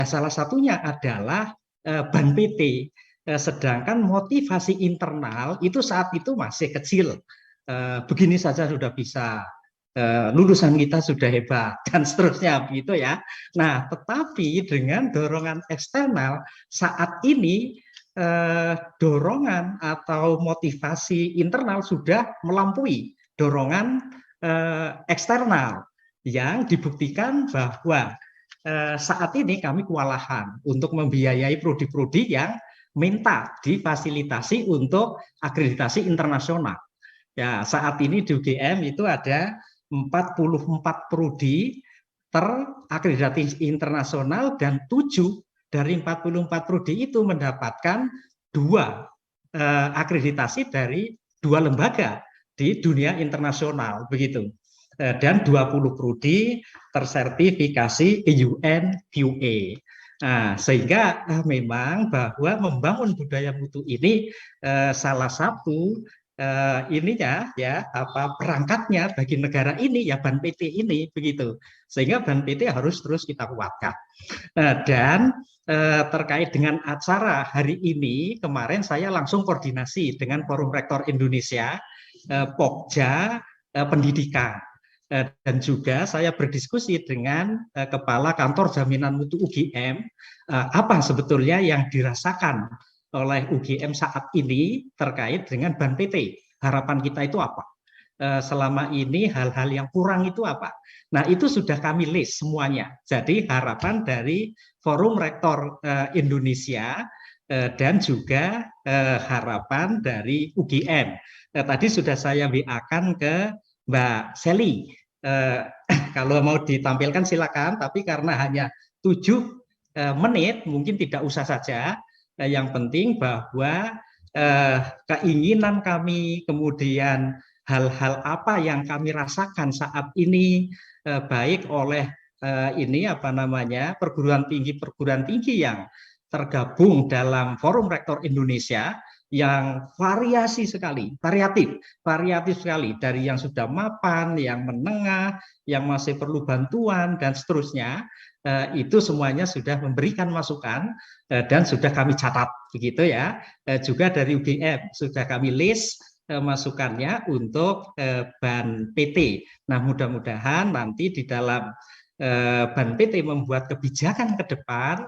salah satunya adalah ban PT. Sedangkan motivasi internal itu saat itu masih kecil. Begini saja sudah bisa, lulusan kita sudah hebat dan seterusnya begitu ya. Nah, tetapi dengan dorongan eksternal saat ini dorongan atau motivasi internal sudah melampaui dorongan eksternal yang dibuktikan bahwa saat ini kami kewalahan untuk membiayai prodi-prodi yang minta difasilitasi untuk akreditasi internasional. Ya, saat ini di UGM itu ada 44 prodi terakreditasi internasional dan 7 dari 44 prodi itu mendapatkan 2 akreditasi dari 2 lembaga di dunia internasional begitu. Dan 20 prodi tersertifikasi UN QA. Nah, sehingga memang bahwa membangun budaya mutu ini salah satu ininya ya perangkatnya bagi negara ini ya ban PT ini begitu. Sehingga ban PT harus terus kita kuatkan. Dan terkait dengan acara hari ini, kemarin saya langsung koordinasi dengan Forum Rektor Indonesia, Pokja Pendidikan. Dan juga saya berdiskusi dengan Kepala Kantor Jaminan Mutu UGM, apa sebetulnya yang dirasakan oleh UGM saat ini terkait dengan ban PT. Harapan kita itu apa? Selama ini hal-hal yang kurang itu apa? Nah, itu sudah kami list semuanya. Jadi harapan dari Forum Rektor Indonesia dan juga harapan dari UGM. Tadi sudah saya WA-kan ke Mbak Sally. Kalau mau ditampilkan silakan, tapi karena hanya 7 menit mungkin tidak usah saja. Yang penting bahwa keinginan kami, kemudian hal-hal apa yang kami rasakan saat ini, baik oleh perguruan tinggi yang tergabung dalam Forum Rektor Indonesia yang variasi sekali, variatif sekali, dari yang sudah mapan, yang menengah, yang masih perlu bantuan dan seterusnya. Itu semuanya sudah memberikan masukan dan sudah kami catat begitu ya. Juga dari UGM sudah kami list masukannya untuk ban PT. Nah, mudah-mudahan nanti di dalam ban PT membuat kebijakan ke depan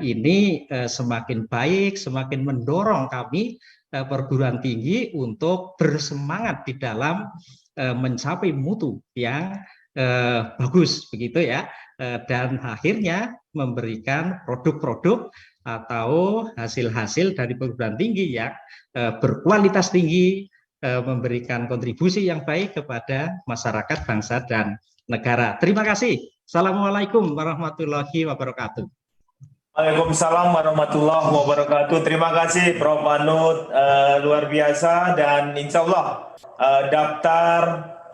ini semakin baik, semakin mendorong kami perguruan tinggi untuk bersemangat di dalam mencapai mutu yang bagus begitu ya, dan akhirnya memberikan produk-produk atau hasil-hasil dari perguruan tinggi yang berkualitas tinggi, memberikan kontribusi yang baik kepada masyarakat, bangsa, dan negara. Terima kasih. Assalamualaikum warahmatullahi wabarakatuh. Waalaikumsalam warahmatullahi wabarakatuh. Terima kasih Prof. Manut, luar biasa, dan insya Allah daftar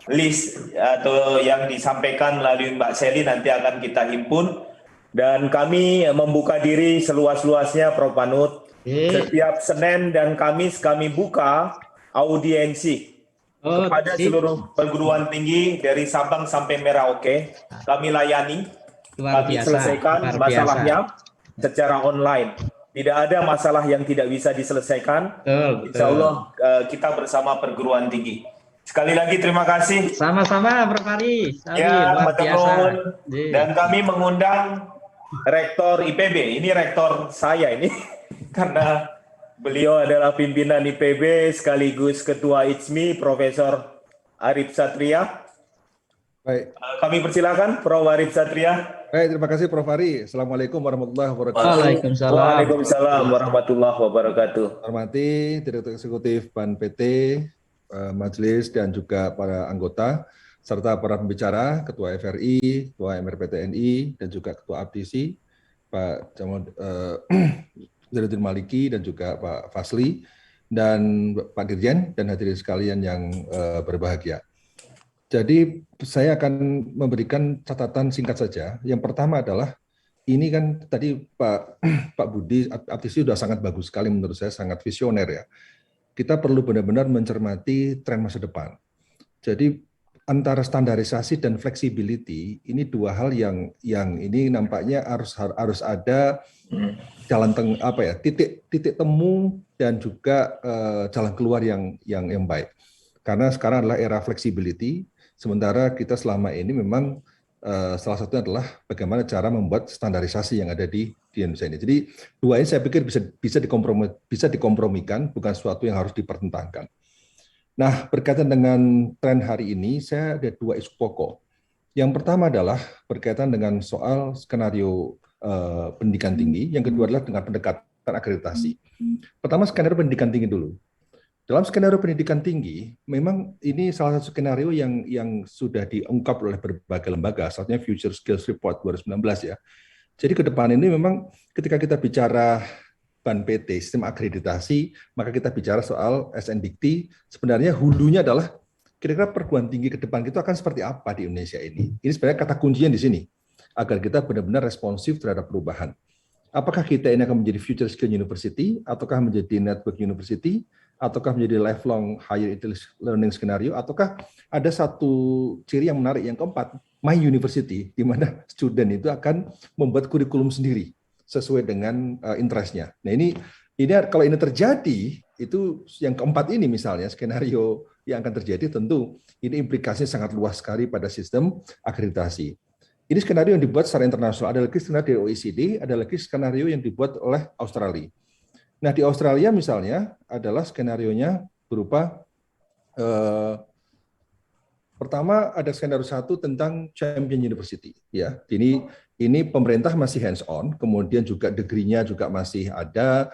list atau yang disampaikan melalui Mbak Sally nanti akan kita himpun, dan kami membuka diri seluas-luasnya Prof. Manut. Setiap Senin dan Kamis kami buka audiensi kepada seluruh perguruan tinggi dari Sabang sampai Merauke. Kami layani, kami selesaikan masalahnya secara online. Tidak ada masalah yang tidak bisa diselesaikan. Insya Allah kita bersama perguruan tinggi. Sekali lagi terima kasih. Sama-sama Prof. Ari. Ya, betul. Dan kami mengundang Rektor IPB. Ini rektor saya ini karena beliau adalah pimpinan IPB sekaligus Ketua ICMI, Profesor Arif Satria. Baik. Kami persilakan Prof. Arif Satria. Baik, terima kasih Prof. Ari. Assalamualaikum warahmatullahi wabarakatuh. Waalaikumsalam warahmatullahi wabarakatuh. Hormati Direktur Eksekutif BAN PT, Majelis dan juga para anggota, serta para pembicara, Ketua FRI, Ketua MRPTNI, dan juga Ketua APTISI, Pak Zainuddin Maliki, dan juga Pak Fasli, dan Pak Dirjen, dan hadirin sekalian yang berbahagia. Jadi saya akan memberikan catatan singkat saja. Yang pertama adalah, ini kan tadi Pak Budi Aptisi sudah sangat bagus sekali menurut saya, sangat visioner ya. Kita perlu benar-benar mencermati tren masa depan. Jadi antara standarisasi dan flexibility ini dua hal yang ini nampaknya harus ada jalan titik temu dan juga jalan keluar yang baik. Karena sekarang adalah era flexibility, sementara kita selama ini memang salah satunya adalah bagaimana cara membuat standarisasi yang ada di Indonesia ini. Jadi dua ini saya pikir bisa dikompromikan, bukan sesuatu yang harus dipertentangkan. Nah, berkaitan dengan tren hari ini, saya ada dua isu pokok. Yang pertama adalah berkaitan dengan soal skenario pendidikan tinggi, yang kedua adalah dengan pendekatan akreditasi. Pertama, skenario pendidikan tinggi dulu. Dalam skenario pendidikan tinggi, memang ini salah satu skenario yang sudah diungkap oleh berbagai lembaga, salah satunya Future Skills Report 2019 ya. Jadi ke depan ini memang ketika kita bicara BAN-PT, sistem akreditasi, maka kita bicara soal SNDikti, sebenarnya hulunya adalah kira-kira perguruan tinggi ke depan itu akan seperti apa di Indonesia ini. Ini sebenarnya kata kuncinya di sini, agar kita benar-benar responsif terhadap perubahan. Apakah kita ini akan menjadi Future Skill University, ataukah menjadi Network University, ataukah menjadi lifelong higher learning scenario, ataukah ada satu ciri yang menarik yang keempat, My University, di mana student itu akan membuat kurikulum sendiri sesuai dengan interest-nya. Nah ini kalau ini terjadi, itu yang keempat ini misalnya skenario yang akan terjadi tentu ini implikasinya sangat luas sekali pada sistem akreditasi. Ini skenario yang dibuat secara internasional, ada lagi skenario dari OECD, ada lagi skenario yang dibuat oleh Australia. Nah, di Australia misalnya adalah skenarionya berupa pertama ada skenario satu tentang Champion University ya. Ini pemerintah masih hands on, kemudian juga degree-nya juga masih ada,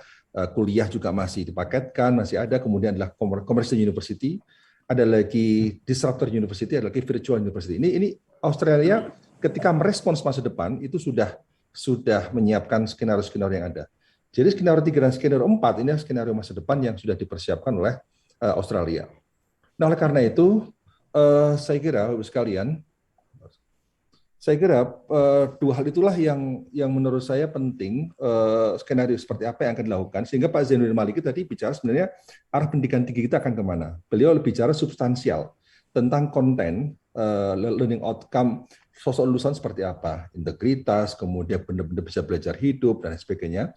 kuliah juga masih dipaketkan, masih ada, kemudian adalah Commercial University, ada lagi Disruptor University, ada lagi Virtual University. Ini Australia ketika merespons masa depan itu sudah menyiapkan skenario-skenario yang ada. Jadi skenario 3 dan skenario 4 ini skenario masa depan yang sudah dipersiapkan oleh Australia. Nah, oleh karena itu, saya kira, Bapak sekalian, dua hal itulah yang menurut saya penting, skenario seperti apa yang akan dilakukan, sehingga Pak Zainuddin Maliki tadi bicara sebenarnya arah pendidikan tinggi kita akan kemana. Beliau bicara substansial tentang konten, learning outcome, sosok lulusan seperti apa, integritas, kemudian benar-benar bisa belajar hidup, dan sebagainya.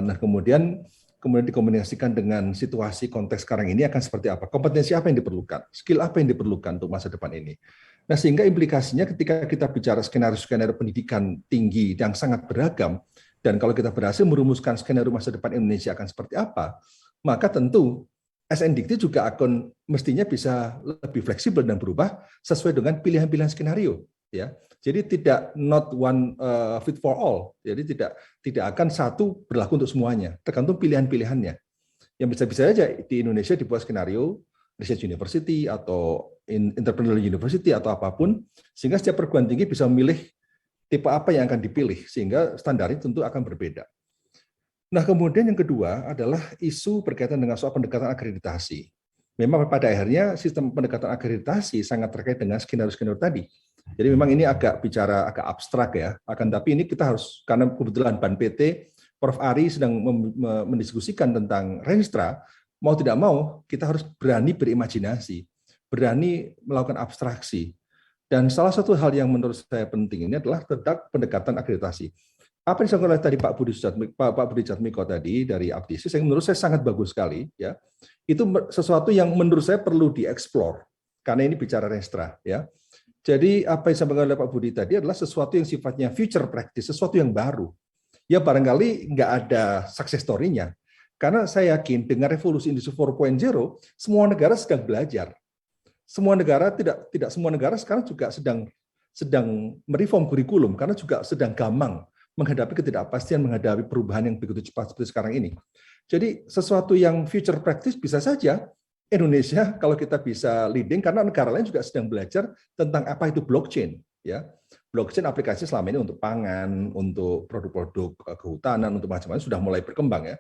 Nah, kemudian dikombinasikan dengan situasi konteks sekarang ini akan seperti apa, kompetensi apa yang diperlukan, skill apa yang diperlukan untuk masa depan ini. Nah, sehingga implikasinya ketika kita bicara skenario pendidikan tinggi yang sangat beragam, dan kalau kita berhasil merumuskan skenario masa depan Indonesia akan seperti apa, maka tentu SNDikti juga akan mestinya bisa lebih fleksibel dan berubah sesuai dengan pilihan-pilihan skenario. Ya, jadi tidak not one fit for all. Jadi tidak akan satu berlaku untuk semuanya, tergantung pilihan-pilihannya. Yang bisa-bisa saja di Indonesia dibuat skenario research university atau entrepreneurial university atau apapun, sehingga setiap perguruan tinggi bisa memilih tipe apa yang akan dipilih, sehingga standar itu tentu akan berbeda. Nah, kemudian yang kedua adalah isu berkaitan dengan soal pendekatan akreditasi. Memang pada akhirnya sistem pendekatan akreditasi sangat terkait dengan skenario-skenario tadi. Jadi memang ini agak abstrak ya, akan tapi ini kita harus, karena kebetulan BAN-PT, Prof. Ari sedang mendiskusikan tentang Renstra, mau tidak mau kita harus berani berimajinasi, berani melakukan abstraksi. Dan salah satu hal yang menurut saya penting ini adalah tentang pendekatan akreditasi. Apa yang disampaikan oleh tadi Pak Budi Jatmiko tadi dari Aptisi, yang menurut saya sangat bagus sekali ya. Itu sesuatu yang menurut saya perlu dieksplor karena ini bicara Renstra ya. Jadi apa yang disampaikan oleh Pak Budi tadi adalah sesuatu yang sifatnya future practice, sesuatu yang baru. Ya barangkali nggak ada success story-nya. Karena saya yakin dengan revolusi industri 4.0, semua negara sedang belajar. Semua negara tidak semua negara sekarang juga sedang mereform kurikulum karena juga sedang gamang menghadapi ketidakpastian, menghadapi perubahan yang begitu cepat seperti sekarang ini. Jadi sesuatu yang future practice bisa saja Indonesia kalau kita bisa leading, karena negara lain juga sedang belajar tentang apa itu blockchain. Ya, blockchain aplikasi selama ini untuk pangan, untuk produk-produk kehutanan, untuk macam-macam sudah mulai berkembang ya.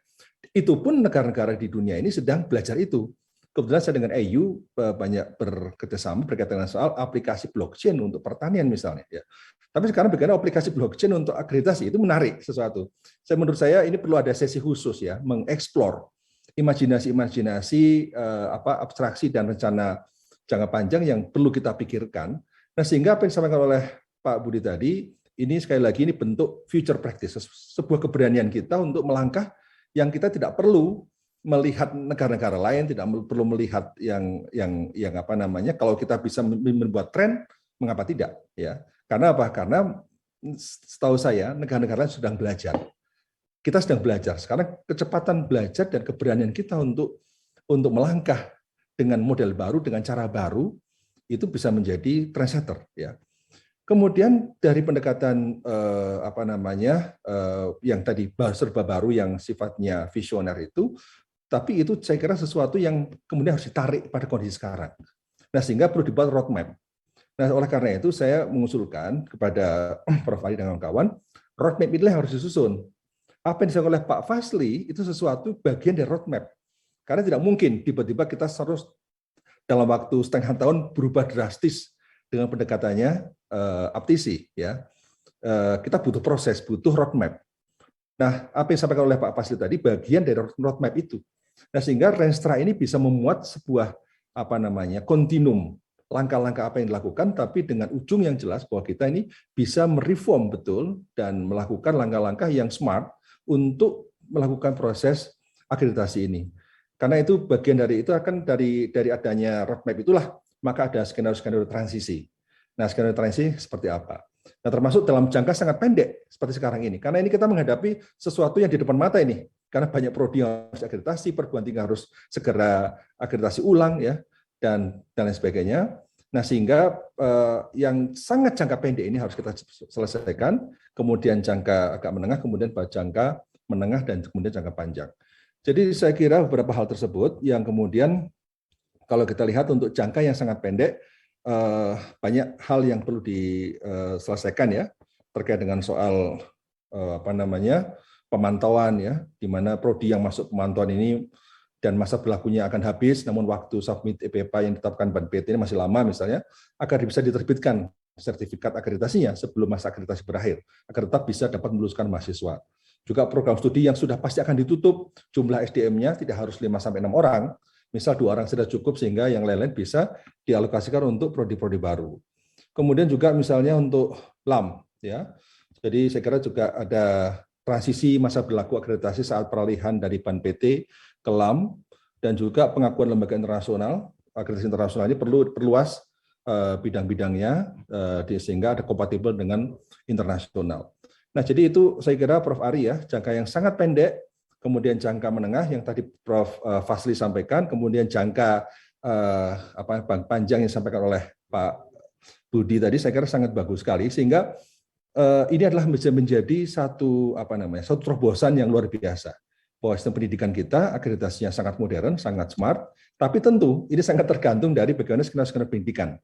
Itu pun negara-negara di dunia ini sedang belajar itu. Kebetulan saya dengan EU banyak bekerjasama berkaitan dengan soal aplikasi blockchain untuk pertanian misalnya. Ya. Tapi sekarang bagaimana aplikasi blockchain untuk akreditasi itu menarik sesuatu. Menurut saya ini perlu ada sesi khusus ya, mengeksplor imajinasi abstraksi dan rencana jangka panjang yang perlu kita pikirkan. Nah, sehingga apa yang disampaikan oleh Pak Budi tadi, ini sekali lagi ini bentuk future practice, sebuah keberanian kita untuk melangkah yang kita tidak perlu melihat negara-negara lain, tidak perlu melihat yang apa namanya, kalau kita bisa membuat tren, mengapa tidak? Ya, karena apa? Karena setahu saya negara-negara lain sedang belajar. Kita sedang belajar. Sekarang kecepatan belajar dan keberanian kita untuk melangkah dengan model baru, dengan cara baru, itu bisa menjadi trendsetter. Ya. Kemudian dari pendekatan yang tadi serba baru yang sifatnya visioner itu, tapi itu saya kira sesuatu yang kemudian harus ditarik pada kondisi sekarang. Nah, sehingga perlu dibuat roadmap. Nah, oleh karena itu saya mengusulkan kepada Prof. Ali dan kawan-kawan, roadmap itulah yang harus disusun. Apa yang disampaikan oleh Pak Fasli itu sesuatu bagian dari roadmap. Karena tidak mungkin tiba-tiba kita harus dalam waktu setengah tahun berubah drastis dengan pendekatannya aptisi. Ya. Kita butuh proses, butuh roadmap. Nah, apa yang disampaikan oleh Pak Fasli tadi bagian dari roadmap itu. Nah, sehingga Renstra ini bisa memuat sebuah kontinum langkah-langkah apa yang dilakukan, tapi dengan ujung yang jelas bahwa kita ini bisa mereform betul dan melakukan langkah-langkah yang smart untuk melakukan proses akreditasi ini. Karena itu bagian dari itu akan dari adanya roadmap itulah, maka ada skenario-skenario transisi. Nah, skenario transisi seperti apa? Nah, termasuk dalam jangka sangat pendek seperti sekarang ini. Karena ini kita menghadapi sesuatu yang di depan mata ini. Karena banyak prodi yang harus akreditasi, perguruan tinggi harus segera akreditasi ulang, ya, dan lain sebagainya. Nah, sehingga yang sangat jangka pendek ini harus kita selesaikan, kemudian jangka agak menengah, kemudian jangka menengah, dan kemudian jangka panjang. Jadi saya kira beberapa hal tersebut yang kemudian kalau kita lihat untuk jangka yang sangat pendek, banyak hal yang perlu diselesaikan ya, terkait dengan soal pemantauan ya, di mana prodi yang masuk pemantauan ini dan masa berlakunya akan habis, namun waktu submit EPPA yang ditetapkan BANPT ini masih lama misalnya, agar bisa diterbitkan sertifikat akreditasinya sebelum masa akreditasi berakhir, agar tetap bisa dapat meluluskan mahasiswa. Juga program studi yang sudah pasti akan ditutup, jumlah SDM-nya tidak harus 5-6 orang, misal 2 orang sudah cukup sehingga yang lain-lain bisa dialokasikan untuk prodi-prodi baru. Kemudian juga misalnya untuk LAM, ya. Jadi saya kira juga ada transisi masa berlaku akreditasi saat peralihan dari BANPT ke LAM, dan juga pengakuan lembaga internasional. Akreditasi internasional ini perlu perluas bidang-bidangnya sehingga ada kompatibel dengan internasional. Nah, jadi itu saya kira Prof. Ari ya, jangka yang sangat pendek, kemudian jangka menengah yang tadi Prof. Fasli sampaikan, kemudian jangka panjang yang disampaikan oleh Pak Budi tadi, saya kira sangat bagus sekali, sehingga ini adalah menjadi satu terobosan yang luar biasa. Bahwa sistem pendidikan kita akreditasinya sangat modern, sangat smart, tapi tentu ini sangat tergantung dari bagaimana skenario pendidikan.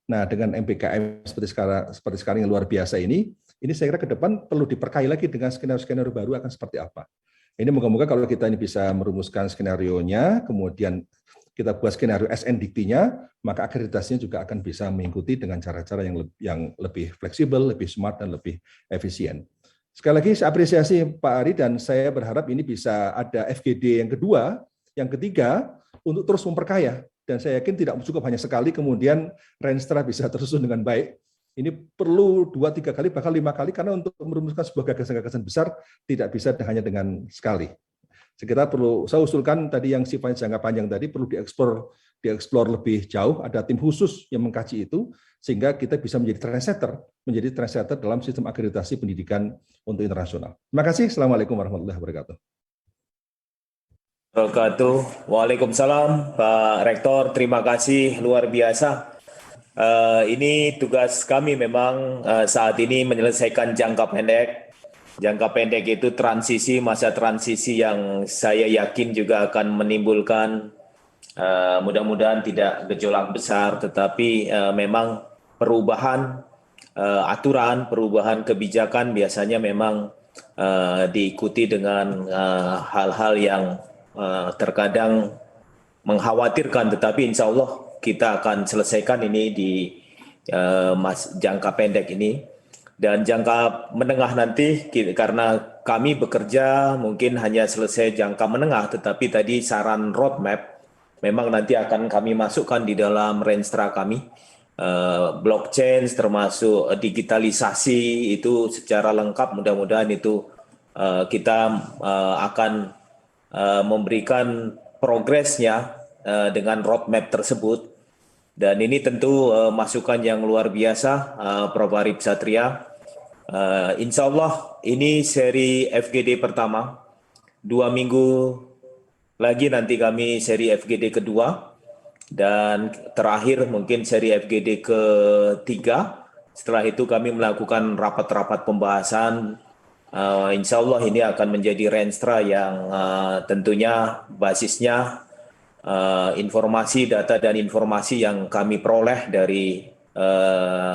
Nah, dengan MBKM seperti sekarang yang luar biasa ini saya kira ke depan perlu diperkaya lagi dengan skenario baru akan seperti apa. Ini moga-moga kalau kita ini bisa merumuskan skenario-nya, kemudian kita buat skenario SNDT-nya, maka akreditasinya juga akan bisa mengikuti dengan cara-cara yang lebih fleksibel, lebih smart, dan lebih efisien. Sekali lagi saya apresiasi Pak Ari, dan saya berharap ini bisa ada FGD yang kedua, yang ketiga, untuk terus memperkaya. Dan saya yakin tidak cukup hanya sekali, kemudian Renstra bisa tersusun dengan baik. Ini perlu 2-3 kali, bahkan 5 kali, karena untuk merumuskan sebuah gagasan-gagasan besar tidak bisa hanya dengan sekali. Saya usulkan tadi yang sifatnya jangka panjang tadi perlu dieksplor lebih jauh, ada tim khusus yang mengkaji itu, sehingga kita bisa menjadi trendsetter dalam sistem akreditasi pendidikan untuk internasional. Terima kasih. Assalamualaikum warahmatullahi wabarakatuh. Waalaikumsalam Pak Rektor, terima kasih luar biasa. Ini tugas kami memang saat ini menyelesaikan jangka pendek. Jangka pendek itu masa transisi yang saya yakin juga akan menimbulkan mudah-mudahan tidak gejolak besar, tetapi memang perubahan aturan, perubahan kebijakan biasanya memang diikuti dengan hal-hal yang terkadang mengkhawatirkan, tetapi insya Allah kita akan selesaikan ini di jangka pendek ini. Dan jangka menengah nanti, karena kami bekerja mungkin hanya selesai jangka menengah, tetapi tadi saran roadmap memang nanti akan kami masukkan di dalam renstra kami. Blockchain termasuk digitalisasi itu secara lengkap, mudah-mudahan itu kita akan memberikan progresnya dengan roadmap tersebut. Dan ini tentu masukan yang luar biasa, Prof. Arif Satria. Insya Allah ini seri FGD pertama, 2 minggu lagi nanti kami seri FGD kedua, dan terakhir mungkin seri FGD ketiga. Setelah itu kami melakukan rapat-rapat pembahasan. Insya Allah ini akan menjadi renstra yang tentunya basisnya informasi, data, dan informasi yang kami peroleh dari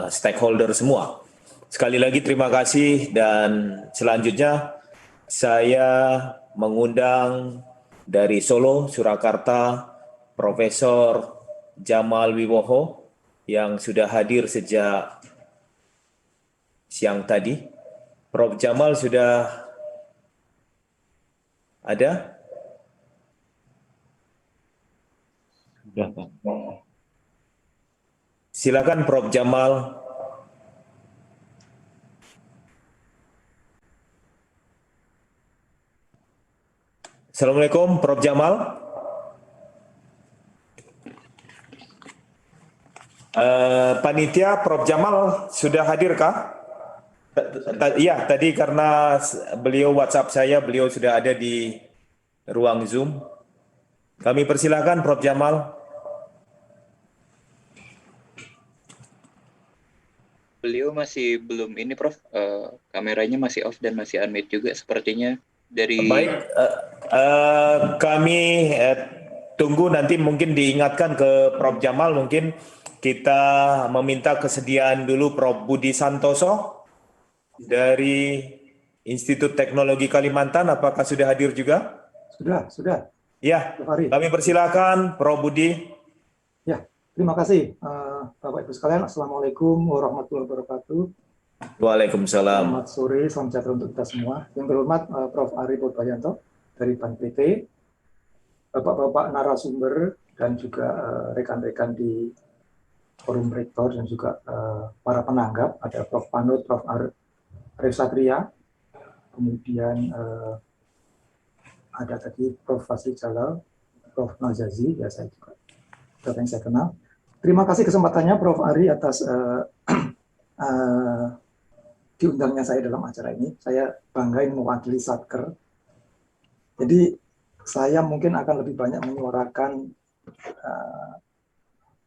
stakeholder semua. Sekali lagi terima kasih, dan selanjutnya saya mengundang dari Solo, Surakarta, Profesor Jamal Wiwoho yang sudah hadir sejak siang tadi. Prof. Jamal sudah ada? Sudah, Pak. Silakan Prof. Jamal. Assalamualaikum Prof. Jamal. Panitia, Prof. Jamal sudah hadirkah? Iya, tadi karena beliau WhatsApp saya, beliau sudah ada di ruang Zoom. Kami persilakan Prof. Jamal. Beliau masih belum ini, Prof. Kameranya masih off dan masih unmute juga sepertinya dari. Baik, kami tunggu, nanti mungkin diingatkan ke Prof. Jamal, mungkin kita meminta kesediaan dulu Prof. Budi Santoso dari Institut Teknologi Kalimantan. Apakah sudah hadir juga? Sudah. Ya, kami persilakan Prof. Budi. Ya, terima kasih Bapak Ibu sekalian. Assalamualaikum warahmatullahi wabarakatuh. Waalaikumsalam. Selamat sore, salam sejahtera untuk kita semua. Yang terhormat Prof. Ari Purbayanto dari Ban PT, Bapak-bapak narasumber dan juga rekan-rekan di forum rektor dan juga para penanggap, ada Prof. Panut, Prof. Arif Satria, kemudian ada tadi Prof. Fasli Jalal, Prof. Nazazi, ya saya juga yang saya kenal. Terima kasih kesempatannya Prof. Ari atas diundangnya saya dalam acara ini. Saya bangga ini mewakili Satker. Jadi saya mungkin akan lebih banyak menyuarakan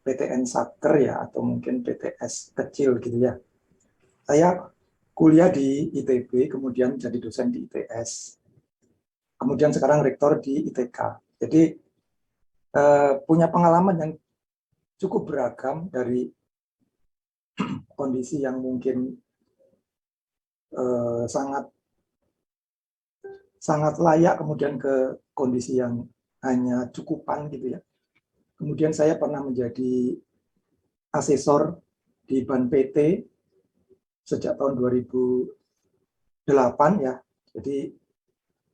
PTN Satker ya, atau mungkin PTS kecil gitu ya. Saya kuliah di ITB, kemudian jadi dosen di ITS, kemudian sekarang rektor di ITK. Jadi punya pengalaman yang cukup beragam, dari kondisi yang mungkin sangat layak, kemudian ke kondisi yang hanya cukupan gitu ya. Kemudian saya pernah menjadi asesor di Ban PT sejak tahun 2008 ya. Jadi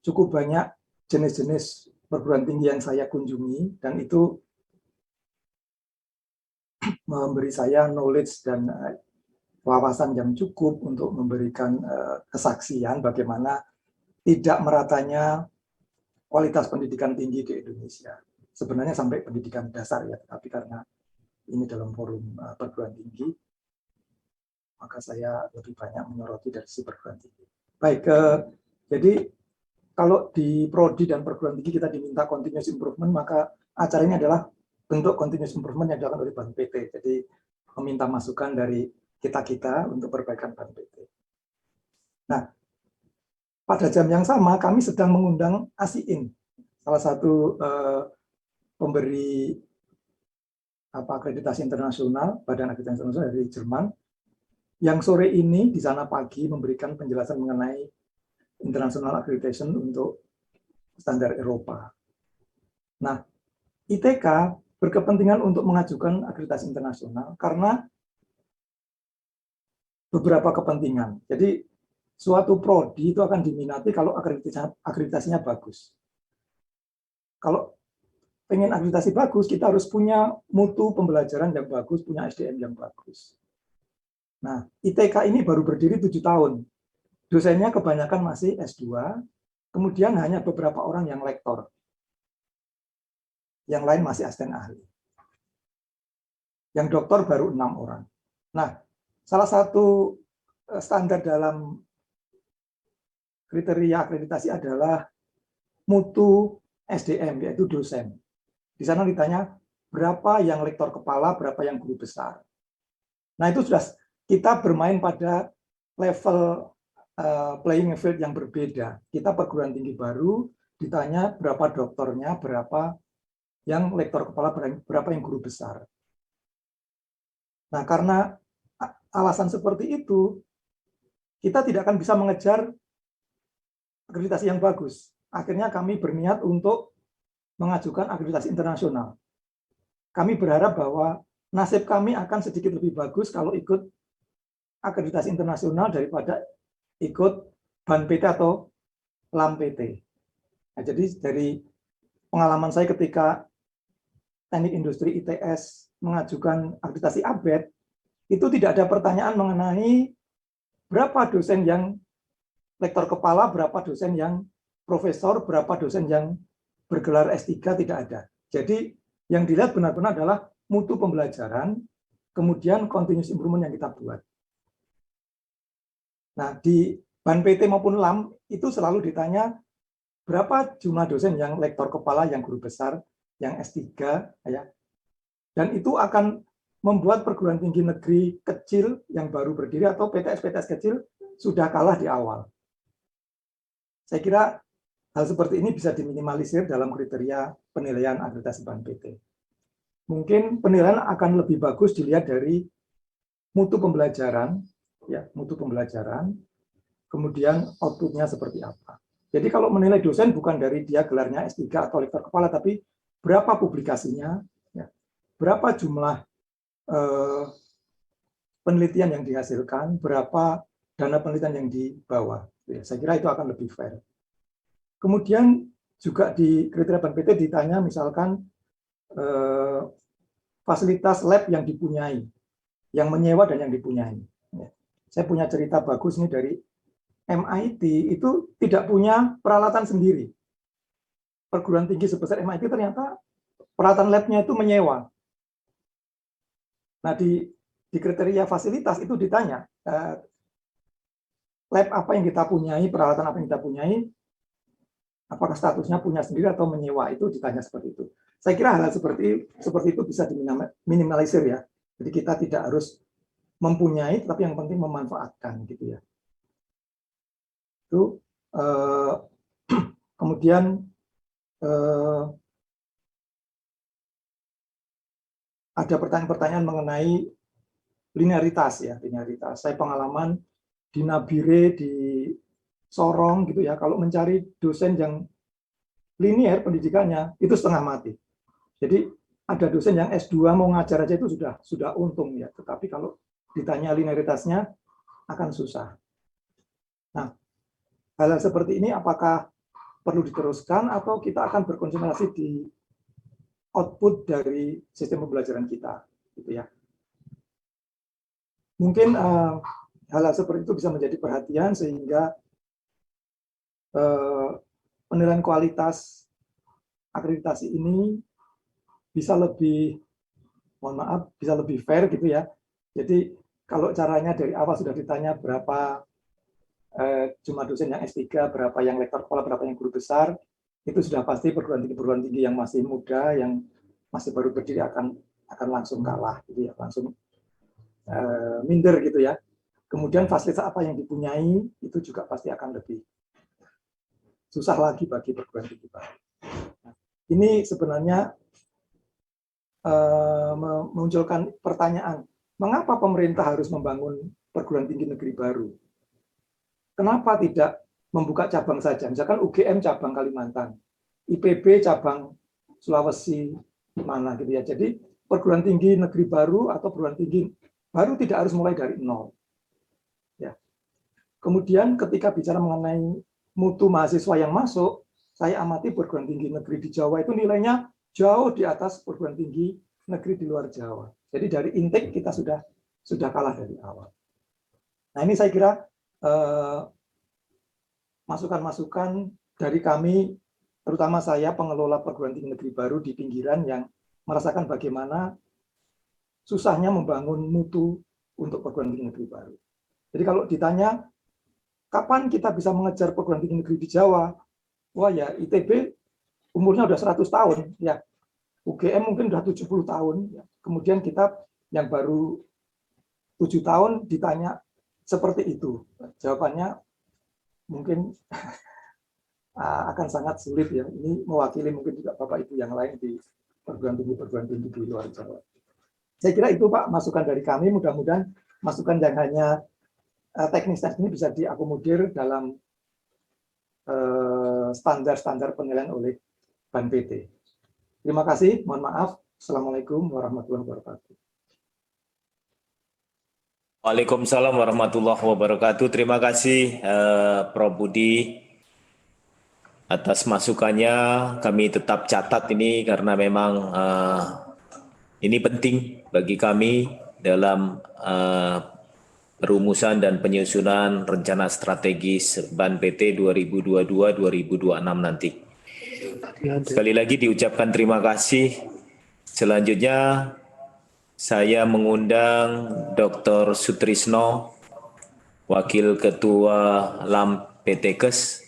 cukup banyak jenis-jenis perguruan tinggi yang saya kunjungi, dan itu memberi saya knowledge dan wawasan yang cukup untuk memberikan kesaksian bagaimana tidak meratanya kualitas pendidikan tinggi di Indonesia. Sebenarnya sampai pendidikan dasar ya, tapi karena ini dalam forum perguruan tinggi, maka saya lebih banyak menyoroti dari sisi perguruan tinggi. Baik, jadi kalau di prodi dan perguruan tinggi kita diminta continuous improvement, maka acara ini adalah bentuk continuous improvement yang dilakukan oleh Ban PT. Jadi meminta masukan dari kita-kita untuk perbaikan Ban PT. Nah, pada jam yang sama kami sedang mengundang ASIIN, salah satu pemberi akreditasi internasional, badan akreditasi internasional dari Jerman, yang sore ini di sana pagi memberikan penjelasan mengenai international accreditation untuk standar Eropa. Nah, ITK berkepentingan untuk mengajukan akreditasi internasional karena beberapa kepentingan. Jadi suatu prodi itu akan diminati kalau akreditasinya bagus. Kalau pengen akreditasi bagus, kita harus punya mutu pembelajaran yang bagus, punya SDM yang bagus. Nah, ITK ini baru berdiri 7 tahun. Dosennya kebanyakan masih S2, kemudian hanya beberapa orang yang lektor. Yang lain masih asisten ahli. Yang doktor baru 6 orang. Nah, salah satu standar dalam kriteria akreditasi adalah mutu SDM, yaitu dosen. Di sana ditanya berapa yang lektor kepala, berapa yang guru besar. Nah, itu sudah kita bermain pada level playing field yang berbeda. Kita perguruan tinggi baru, ditanya berapa doktornya, berapa yang lektor kepala, berapa yang guru besar. Nah, karena alasan seperti itu, kita tidak akan bisa mengejar akreditasi yang bagus. Akhirnya kami berniat untuk mengajukan akreditasi internasional. Kami berharap bahwa nasib kami akan sedikit lebih bagus kalau ikut akreditasi internasional daripada ikut BAN PT atau LAM PT. Nah, jadi dari pengalaman saya ketika Teknik Industri ITS mengajukan akreditasi ABET, itu tidak ada pertanyaan mengenai berapa dosen yang lektor kepala, berapa dosen yang profesor, berapa dosen yang bergelar S3, tidak ada. Jadi yang dilihat benar-benar adalah mutu pembelajaran, kemudian continuous improvement yang kita buat. Nah, di BAN PT maupun LAM itu selalu ditanya berapa jumlah dosen yang lektor kepala, yang guru besar, yang S3, ya. Dan itu akan membuat perguruan tinggi negeri kecil yang baru berdiri atau PTS-PTS kecil sudah kalah di awal. Saya kira hal seperti ini bisa diminimalisir dalam kriteria penilaian akreditasi BAN PT. Mungkin penilaian akan lebih bagus dilihat dari mutu pembelajaran, ya, mutu pembelajaran, kemudian outputnya seperti apa. Jadi kalau menilai dosen bukan dari dia gelarnya S3 atau lektor kepala, tapi berapa publikasinya, ya, berapa jumlah penelitian yang dihasilkan, berapa dana penelitian yang dibawa. Ya, saya kira itu akan lebih fair. Kemudian juga di kriteria BAN PT ditanya misalkan fasilitas lab yang dipunyai, yang menyewa dan yang dipunyai. Ya. Saya punya cerita bagus nih dari MIT, itu tidak punya peralatan sendiri. Perguruan tinggi sebesar MIT ternyata peralatan labnya itu menyewa. Nah, di kriteria fasilitas itu ditanya, lab apa yang kita punyai, peralatan apa yang kita punyai, apakah statusnya punya sendiri atau menyewa, itu ditanya seperti itu. Saya kira hal seperti itu bisa diminimalisir ya. Jadi kita tidak harus mempunyai, tapi yang penting memanfaatkan gitu ya. Itu kemudian ada pertanyaan-pertanyaan mengenai linearitas ya, linearitas. Saya pengalaman di Nabire, di Sorong gitu ya, kalau mencari dosen yang linear pendidikannya itu setengah mati. Jadi ada dosen yang S2 mau ngajar aja itu sudah untung ya, tetapi kalau ditanya linearitasnya akan susah. Nah, hal seperti ini apakah perlu diteruskan atau kita akan berkonsentrasi di output dari sistem pembelajaran kita, gitu ya. Mungkin hal seperti itu bisa menjadi perhatian sehingga penilaian kualitas akreditasi ini bisa lebih, mohon maaf, bisa lebih fair gitu ya. Jadi kalau caranya dari awal sudah ditanya berapa jumlah dosen yang S3, berapa yang lektor kepala, berapa yang guru besar, itu sudah pasti perguruan tinggi yang masih muda, yang masih baru berdiri akan langsung kalah, gitu ya, langsung minder gitu ya. Kemudian fasilitas apa yang dipunyai itu juga pasti akan lebih susah lagi bagi perguruan tinggi baru. Nah, ini sebenarnya memunculkan pertanyaan, mengapa pemerintah harus membangun perguruan tinggi negeri baru? Kenapa tidak membuka cabang saja? Misalkan UGM cabang Kalimantan, IPB cabang Sulawesi mana gitu ya. Jadi perguruan tinggi negeri baru atau perguruan tinggi baru tidak harus mulai dari nol. Ya. Kemudian ketika bicara mengenai mutu mahasiswa yang masuk, saya amati perguruan tinggi negeri di Jawa itu nilainya jauh di atas perguruan tinggi negeri di luar Jawa. Jadi dari intake kita sudah kalah dari awal. Nah ini saya kira masukan-masukan dari kami, terutama saya pengelola perguruan tinggi negeri baru di pinggiran yang merasakan bagaimana susahnya membangun mutu untuk perguruan tinggi negeri baru. Jadi kalau ditanya kapan kita bisa mengejar perguruan tinggi negeri di Jawa, wah ya ITB umurnya udah 100 tahun, ya UGM mungkin udah 70 tahun, ya. Kemudian kita yang baru 7 tahun ditanya seperti itu, jawabannya mungkin akan sangat sulit ya. Ini mewakili mungkin juga Bapak Ibu yang lain di perguruan tinggi di luar Jawa. Saya kira itu Pak masukan dari kami, mudah-mudahan masukan yang hanya teknis ini bisa diakomodir dalam standar-standar penilaian oleh Ban PT. Terima kasih, mohon maaf. Assalamualaikum warahmatullahi wabarakatuh. Waalaikumsalam warahmatullahi wabarakatuh. Terima kasih Prof. Budi atas masukannya. Kami tetap catat ini karena memang ini penting bagi kami dalam perumusan dan penyusunan rencana strategis Ban PT 2022-2026 nanti. Sekali lagi diucapkan terima kasih. Selanjutnya saya mengundang Dr. Sutrisno, Wakil Ketua LAM PTKes,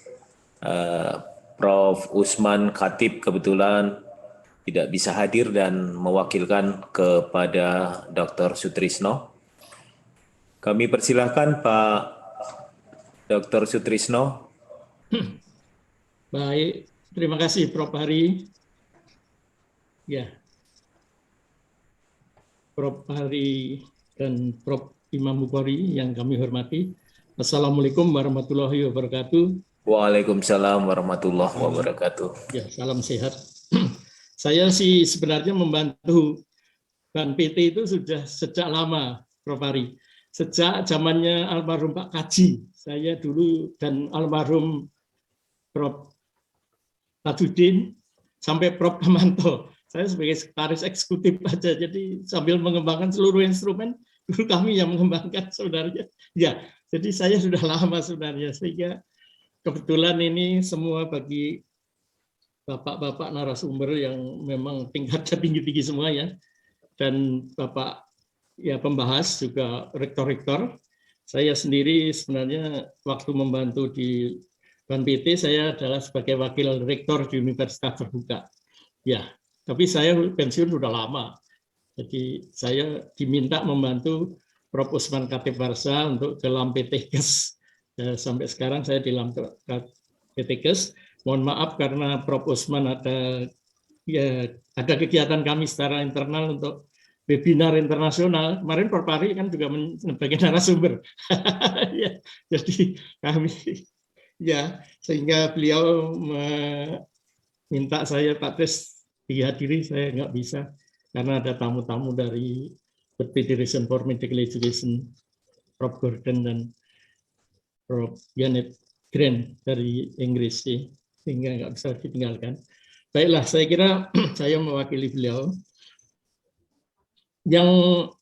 Prof. Usman Khatib kebetulan tidak bisa hadir dan mewakilkan kepada Dr. Sutrisno. Kami persilahkan Pak Dr. Sutrisno. Baik, terima kasih Prof. Hari. Ya, Prof. Hari dan Prof. Imam Bukhari yang kami hormati. Assalamualaikum warahmatullahi wabarakatuh. Waalaikumsalam warahmatullahi wabarakatuh. Ya, salam sehat. Saya sih sebenarnya membantu Ban PT itu sudah sejak lama, Prof. Hari. Sejak zamannya almarhum Pak Kaji, saya dulu dan almarhum Prof. Tajudin sampai Prof. Kamanto. Saya sebagai sekretaris eksekutif aja, jadi sambil mengembangkan seluruh instrumen, dulu kami yang mengembangkan sebenarnya. Ya, jadi saya sudah lama sebenarnya, sehingga kebetulan ini semua bagi bapak-bapak narasumber yang memang tingkatnya tinggi-tinggi semua ya, dan bapak ya pembahas juga rektor-rektor. Saya sendiri sebenarnya waktu membantu di Ban PT saya adalah sebagai wakil rektor di Universitas Terbuka. Ya, tapi saya pensiun sudah lama. Jadi saya diminta membantu Prof. Usman Khatib Warsa untuk ke LAM PTKes. Sampai sekarang saya di LAM PTKes. Mohon maaf karena Prof. Usman ada kegiatan kami secara internal untuk webinar internasional. Kemarin Prof. Ari kan juga sebagai narasumber. Ya, jadi kami ya sehingga beliau meminta saya Pak Tes dihadiri, saya nggak bisa karena ada tamu-tamu dari Federation for Medical Education, Prof. Gordon dan Prof. Janet Grant dari Inggris sih, sehingga nggak bisa ditinggalkan. Baiklah, saya kira saya mewakili beliau. Yang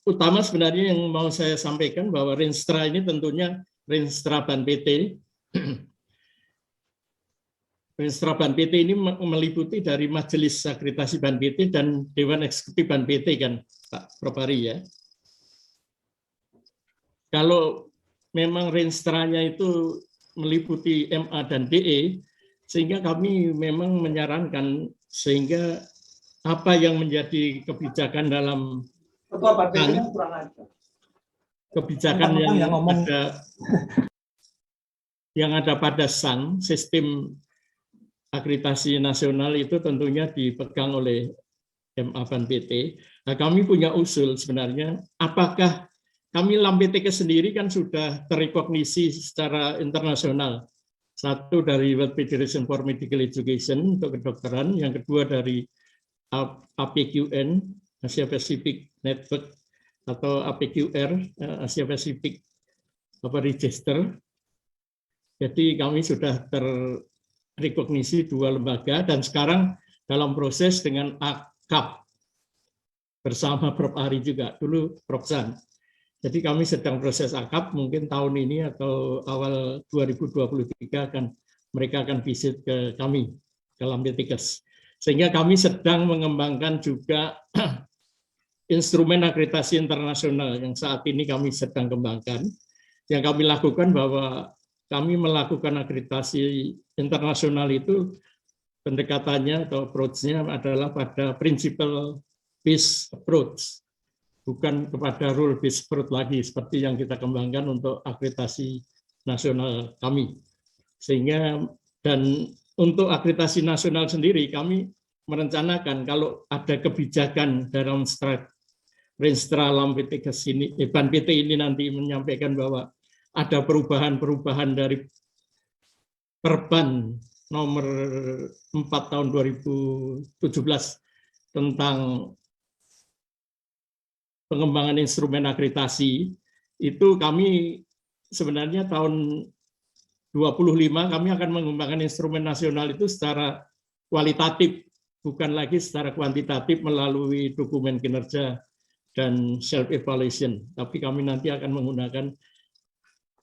utama sebenarnya yang mau saya sampaikan bahwa Renstra ini tentunya Renstra Ban PT. Renstra Ban PT ini meliputi dari Majelis Akreditasi Ban PT dan Dewan Eksekutif Ban PT kan, Pak Prof. Hari ya. Kalau memang Renstranya itu meliputi MA dan DE, sehingga kami memang menyarankan sehingga apa yang menjadi kebijakan dalam kebijakan yang ada pada SAN, sistem akreditasi nasional itu tentunya dipegang oleh MA Ban PT. Nah, kami punya usul sebenarnya, apakah kami LAM PTKes sendiri kan sudah terrekognisi secara internasional. Satu dari World Federation for Medical Education untuk kedokteran, yang kedua dari APQN, Asia Pacific Network, atau APQR, Asia Pacific Register. Jadi kami sudah terrekognisi dua lembaga, dan sekarang dalam proses dengan AKAP bersama Prof. Ari juga, dulu Prof. Zan. Jadi kami sedang proses AKAP, mungkin tahun ini atau awal 2023 mereka akan visit ke kami, ke Lampetikes. Sehingga kami sedang mengembangkan juga instrumen akreditasi internasional yang saat ini kami sedang kembangkan. Yang kami lakukan bahwa kami melakukan akreditasi internasional itu pendekatannya atau approach-nya adalah pada principle based approach, bukan kepada rule based approach lagi seperti yang kita kembangkan untuk akreditasi nasional kami. Sehingga dan untuk akreditasi nasional sendiri kami merencanakan kalau ada kebijakan dalam Renstra Lampetikes ini, Ban PT ini nanti menyampaikan bahwa ada perubahan-perubahan dari Perban nomor 4 tahun 2017 tentang pengembangan instrumen akreditasi, itu kami sebenarnya tahun 25 kami akan mengembangkan instrumen nasional itu secara kualitatif, bukan lagi secara kuantitatif melalui dokumen kinerja dan self-evaluation. Tapi kami nanti akan menggunakan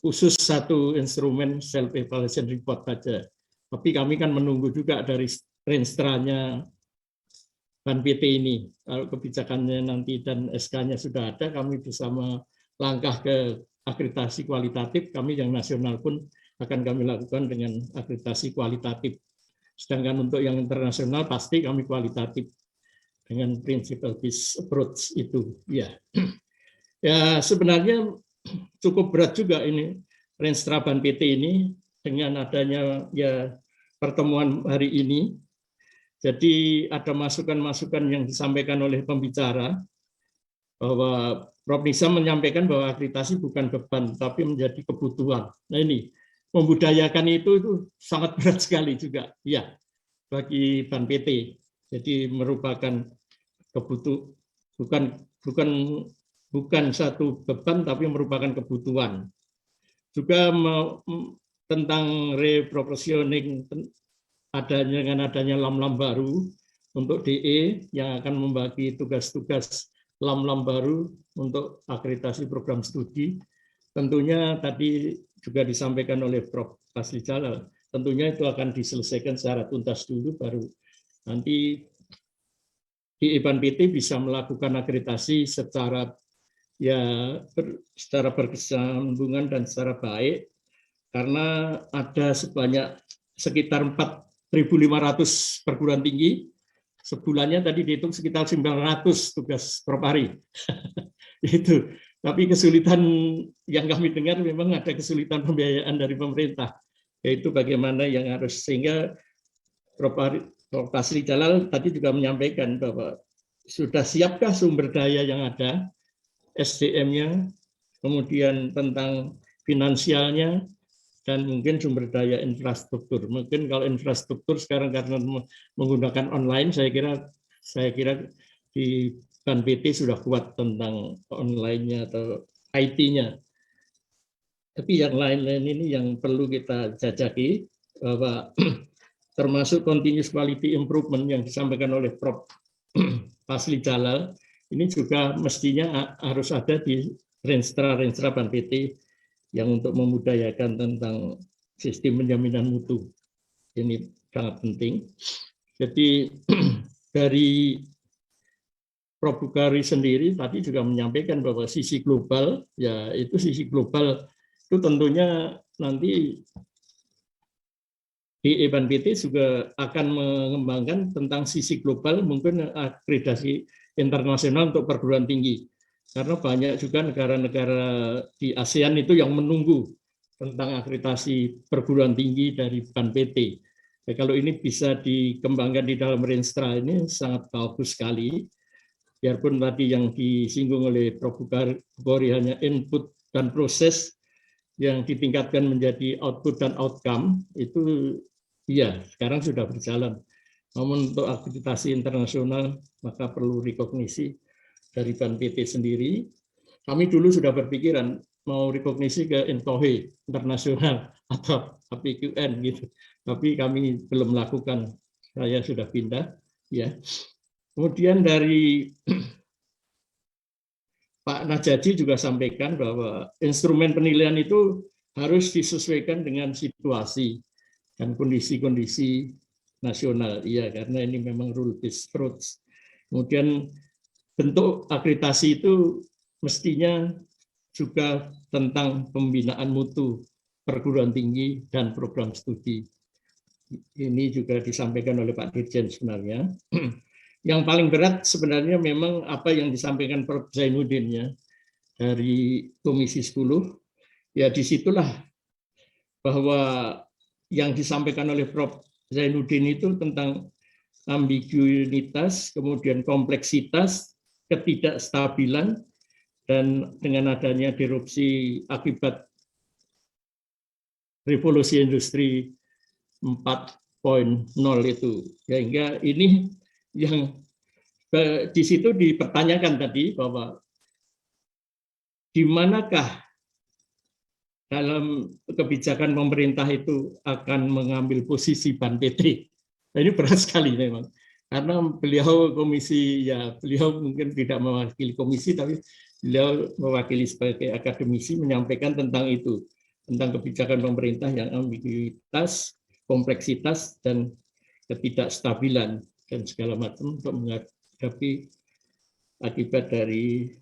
khusus satu instrumen self-evaluation report saja. Tapi kami kan menunggu juga dari Renstranya Ban PT ini. Kalau kebijakannya nanti dan SK-nya sudah ada, kami bisa melangkah ke akreditasi kualitatif, kami yang nasional pun akan kami lakukan dengan akreditasi kualitatif. Sedangkan untuk yang internasional pasti kami kualitatif dengan principle based approach itu. Ya, ya sebenarnya cukup berat juga ini Renstra Ban PT ini dengan adanya ya pertemuan hari ini. Jadi ada masukan-masukan yang disampaikan oleh pembicara bahwa Prof. Nisa menyampaikan bahwa akreditasi bukan beban tapi menjadi kebutuhan. Nah ini membudayakan itu sangat berat sekali juga ya bagi Ban PT. Jadi merupakan kebutuhan, bukan satu beban tapi merupakan kebutuhan. Juga tentang reproportioning dengan adanya lam-lam baru untuk DE yang akan membagi tugas-tugas lam-lam baru untuk akreditasi program studi. Tentunya tadi juga disampaikan oleh Prof. Fasli Jalal, tentunya itu akan diselesaikan secara tuntas dulu, baru nanti di Ban PT bisa melakukan akreditasi secara secara berkesinambungan dan secara baik, karena ada sekitar 4.500 perguruan tinggi, sebulannya tadi dihitung sekitar 900 tugas Prof. Ari. Itu. Tapi kesulitan yang kami dengar memang ada kesulitan pembiayaan dari pemerintah, yaitu bagaimana yang harus, sehingga Prof. Fasli Jalal tadi juga menyampaikan bahwa sudah siapkah sumber daya yang ada, SDM-nya, kemudian tentang finansialnya, dan mungkin sumber daya infrastruktur. Mungkin kalau infrastruktur sekarang karena menggunakan online, saya kira di Ban PT sudah kuat tentang online-nya atau IT-nya. Tapi yang lain-lain ini yang perlu kita jajaki, bahwa termasuk continuous quality improvement yang disampaikan oleh Prof. Fasli Jalal, ini juga mestinya harus ada di Renstra Ban PT yang untuk memudayakan tentang sistem penjaminan mutu. Ini sangat penting. Jadi dari Prof. Bukhari sendiri tadi juga menyampaikan bahwa sisi global, ya itu sisi global itu tentunya nanti di Ban PT juga akan mengembangkan tentang sisi global, mungkin akreditasi internasional untuk perguruan tinggi. Karena banyak juga negara-negara di ASEAN itu yang menunggu tentang akreditasi perguruan tinggi dari Ban PT. Ya, kalau ini bisa dikembangkan di dalam Renstra ini sangat bagus sekali. Biarpun tadi yang disinggung oleh Prof. Bukhari hanya input dan proses, yang ditingkatkan menjadi output dan outcome, itu iya sekarang sudah berjalan. Namun untuk akreditasi internasional maka perlu rekognisi dari Ban PT sendiri. Kami dulu sudah berpikiran mau rekognisi ke INCOHE internasional atau APQN gitu. Tapi kami belum melakukan, saya sudah pindah. ya. Kemudian dari Pak Najadi juga sampaikan bahwa instrumen penilaian itu harus disesuaikan dengan situasi dan kondisi-kondisi nasional. Iya, karena ini memang rule-based approach. Kemudian bentuk akreditasi itu mestinya juga tentang pembinaan mutu perguruan tinggi dan program studi. Ini juga disampaikan oleh Pak Dirjen sebenarnya. Yang paling berat sebenarnya memang apa yang disampaikan Prof. Zainuddin ya, dari Komisi 10, ya disitulah bahwa yang disampaikan oleh Prof. Zainuddin itu tentang ambiguitas, kemudian kompleksitas, ketidakstabilan, dan dengan adanya disrupsi akibat revolusi industri 4.0 itu, sehingga ini yang di situ dipertanyakan tadi bahwa di manakah dalam kebijakan pemerintah itu akan mengambil posisi Ban PT. Nah, ini berat sekali memang, karena beliau komisi, ya beliau mungkin tidak mewakili komisi, tapi beliau mewakili sebagai akademisi menyampaikan tentang itu, tentang kebijakan pemerintah yang ambiguitas, kompleksitas, dan ketidakstabilan dan segala macam untuk menghadapi akibat dari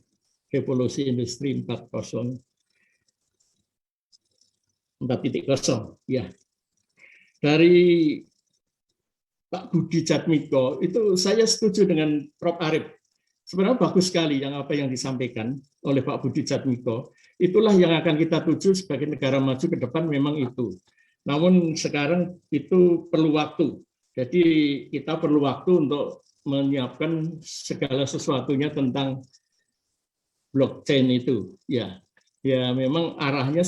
revolusi industri 4.0 ya. Dari Pak Budi Jatmiko itu saya setuju dengan Prof. Arif. Sebenarnya bagus sekali apa yang disampaikan oleh Pak Budi Jatmiko. Itulah yang akan kita tuju sebagai negara maju ke depan, memang itu. Namun sekarang itu perlu waktu. Jadi kita perlu waktu untuk menyiapkan segala sesuatunya tentang blockchain itu. Ya memang arahnya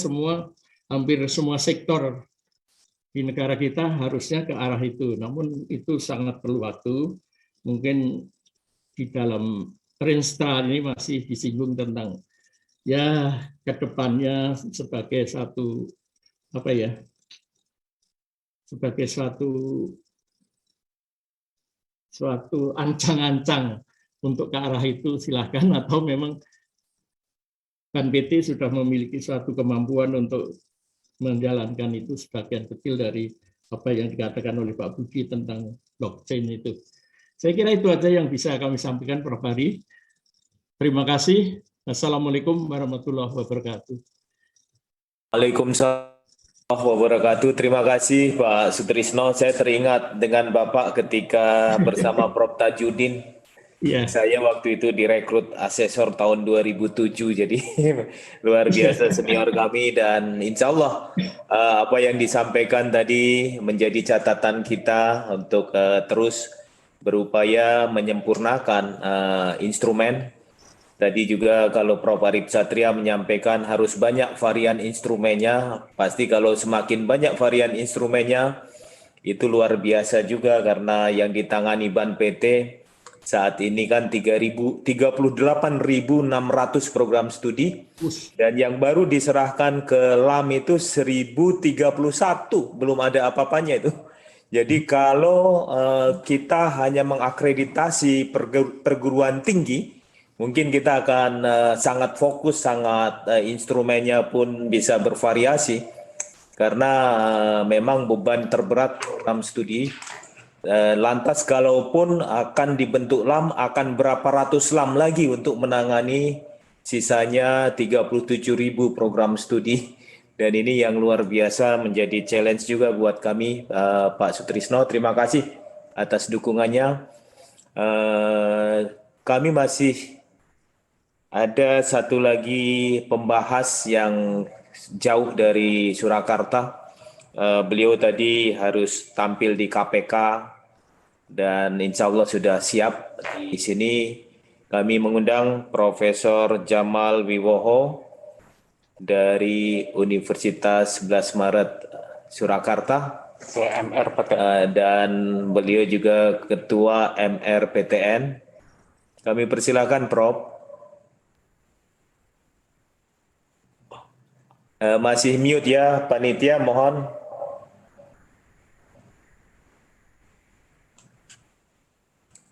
hampir semua sektor di negara kita harusnya ke arah itu. Namun itu sangat perlu waktu. Mungkin di dalam Renstra ini masih disinggung tentang ya kedepannya sebagai sebagai suatu ancang-ancang untuk ke arah itu, silakan, atau memang Ban PT sudah memiliki suatu kemampuan untuk menjalankan itu sebagian kecil dari apa yang dikatakan oleh Pak Budi tentang blockchain itu. Saya kira itu aja yang bisa kami sampaikan, Prof. Hari. Terima kasih. Assalamualaikum warahmatullahi wabarakatuh. Waalaikumsalam wabarakatuh. Terima kasih Pak Sutrisno. Saya teringat dengan Bapak ketika bersama Prof. Tajudin. Ya. Saya waktu itu direkrut asesor tahun 2007, jadi luar biasa senior kami, dan insya Allah apa yang disampaikan tadi menjadi catatan kita untuk terus berupaya menyempurnakan instrumen. Tadi juga kalau Prof. Arif Satria menyampaikan harus banyak varian instrumennya, pasti kalau semakin banyak varian instrumennya itu luar biasa juga, karena yang ditangani Ban PT saat ini kan 38.600 program studi, dan yang baru diserahkan ke LAM itu 1031, belum ada apa-apanya itu. Jadi kalau kita hanya mengakreditasi perguruan tinggi, mungkin kita akan sangat fokus, instrumennya pun bisa bervariasi, karena memang beban terberat program studi. Lantas kalaupun akan dibentuk LAM, akan berapa ratus LAM lagi untuk menangani sisanya 37.000 program studi. Dan ini yang luar biasa menjadi challenge juga buat kami, Pak Sutrisno. Terima kasih atas dukungannya. Kami masih ada satu lagi pembahas yang jauh dari Surakarta. Beliau tadi harus tampil di KPK dan insya Allah sudah siap. Di sini kami mengundang Profesor Jamal Wiwoho dari Universitas 11 Maret Surakarta, dan beliau juga Ketua MRPTN. Kami persilakan Prof. Masih mute ya panitia, mohon.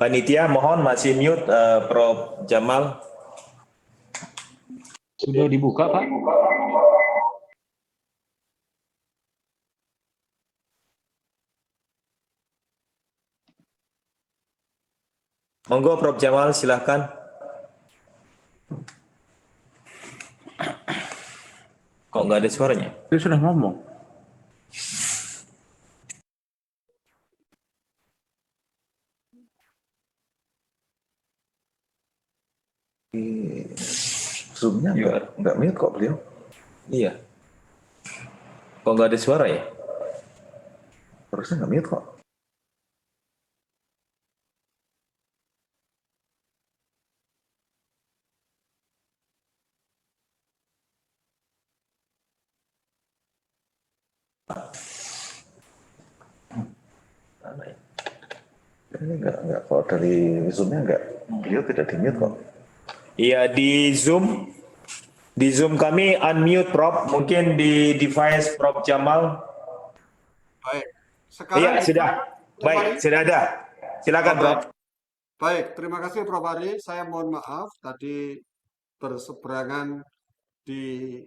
Panitia mohon masih mute Prof. Jamal. Sudah dibuka, Pak? Monggo Prof. Jamal silahkan. Kok nggak ada suaranya? Dia sudah ngomong. Zoom-nya nggak mute kok beliau. Iya. Kok nggak ada suara ya? Harusnya nggak mute kok. Mana ya? Ini nggak kok dari Zoom-nya nggak, beliau tidak di mute kok. Iya di Zoom kami unmute Prof. Mungkin di device Prof. Jamal. Baik. Sekarang Iya sudah. Baik sudah ada. Silakan Prof. Baik, terima kasih Prof. Ari. Saya mohon maaf tadi berseberangan di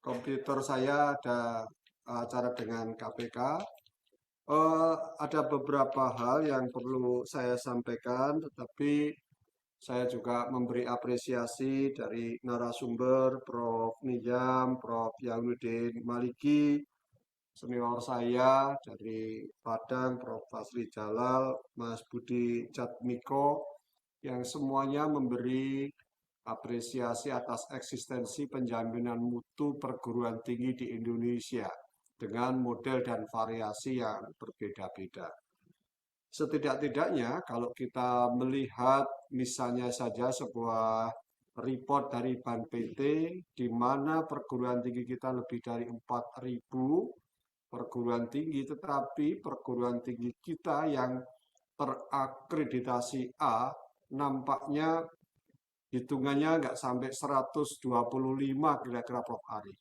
komputer saya ada acara dengan KPK. Ada beberapa hal yang perlu saya sampaikan, tetapi saya juga memberi apresiasi dari narasumber Prof. Nijam, Prof. Yaunuddin Maliki, senior saya dari Padang, Prof. Fasli Jalal, Mas Budi Jatmiko, yang semuanya memberi apresiasi atas eksistensi penjaminan mutu perguruan tinggi di Indonesia dengan model dan variasi yang berbeda-beda. Setidak-tidaknya kalau kita melihat misalnya saja sebuah report dari Ban PT di mana perguruan tinggi kita lebih dari 4.000 perguruan tinggi, tetapi perguruan tinggi kita yang terakreditasi A nampaknya hitungannya nggak sampai 125 kira-kira Prof. Ari.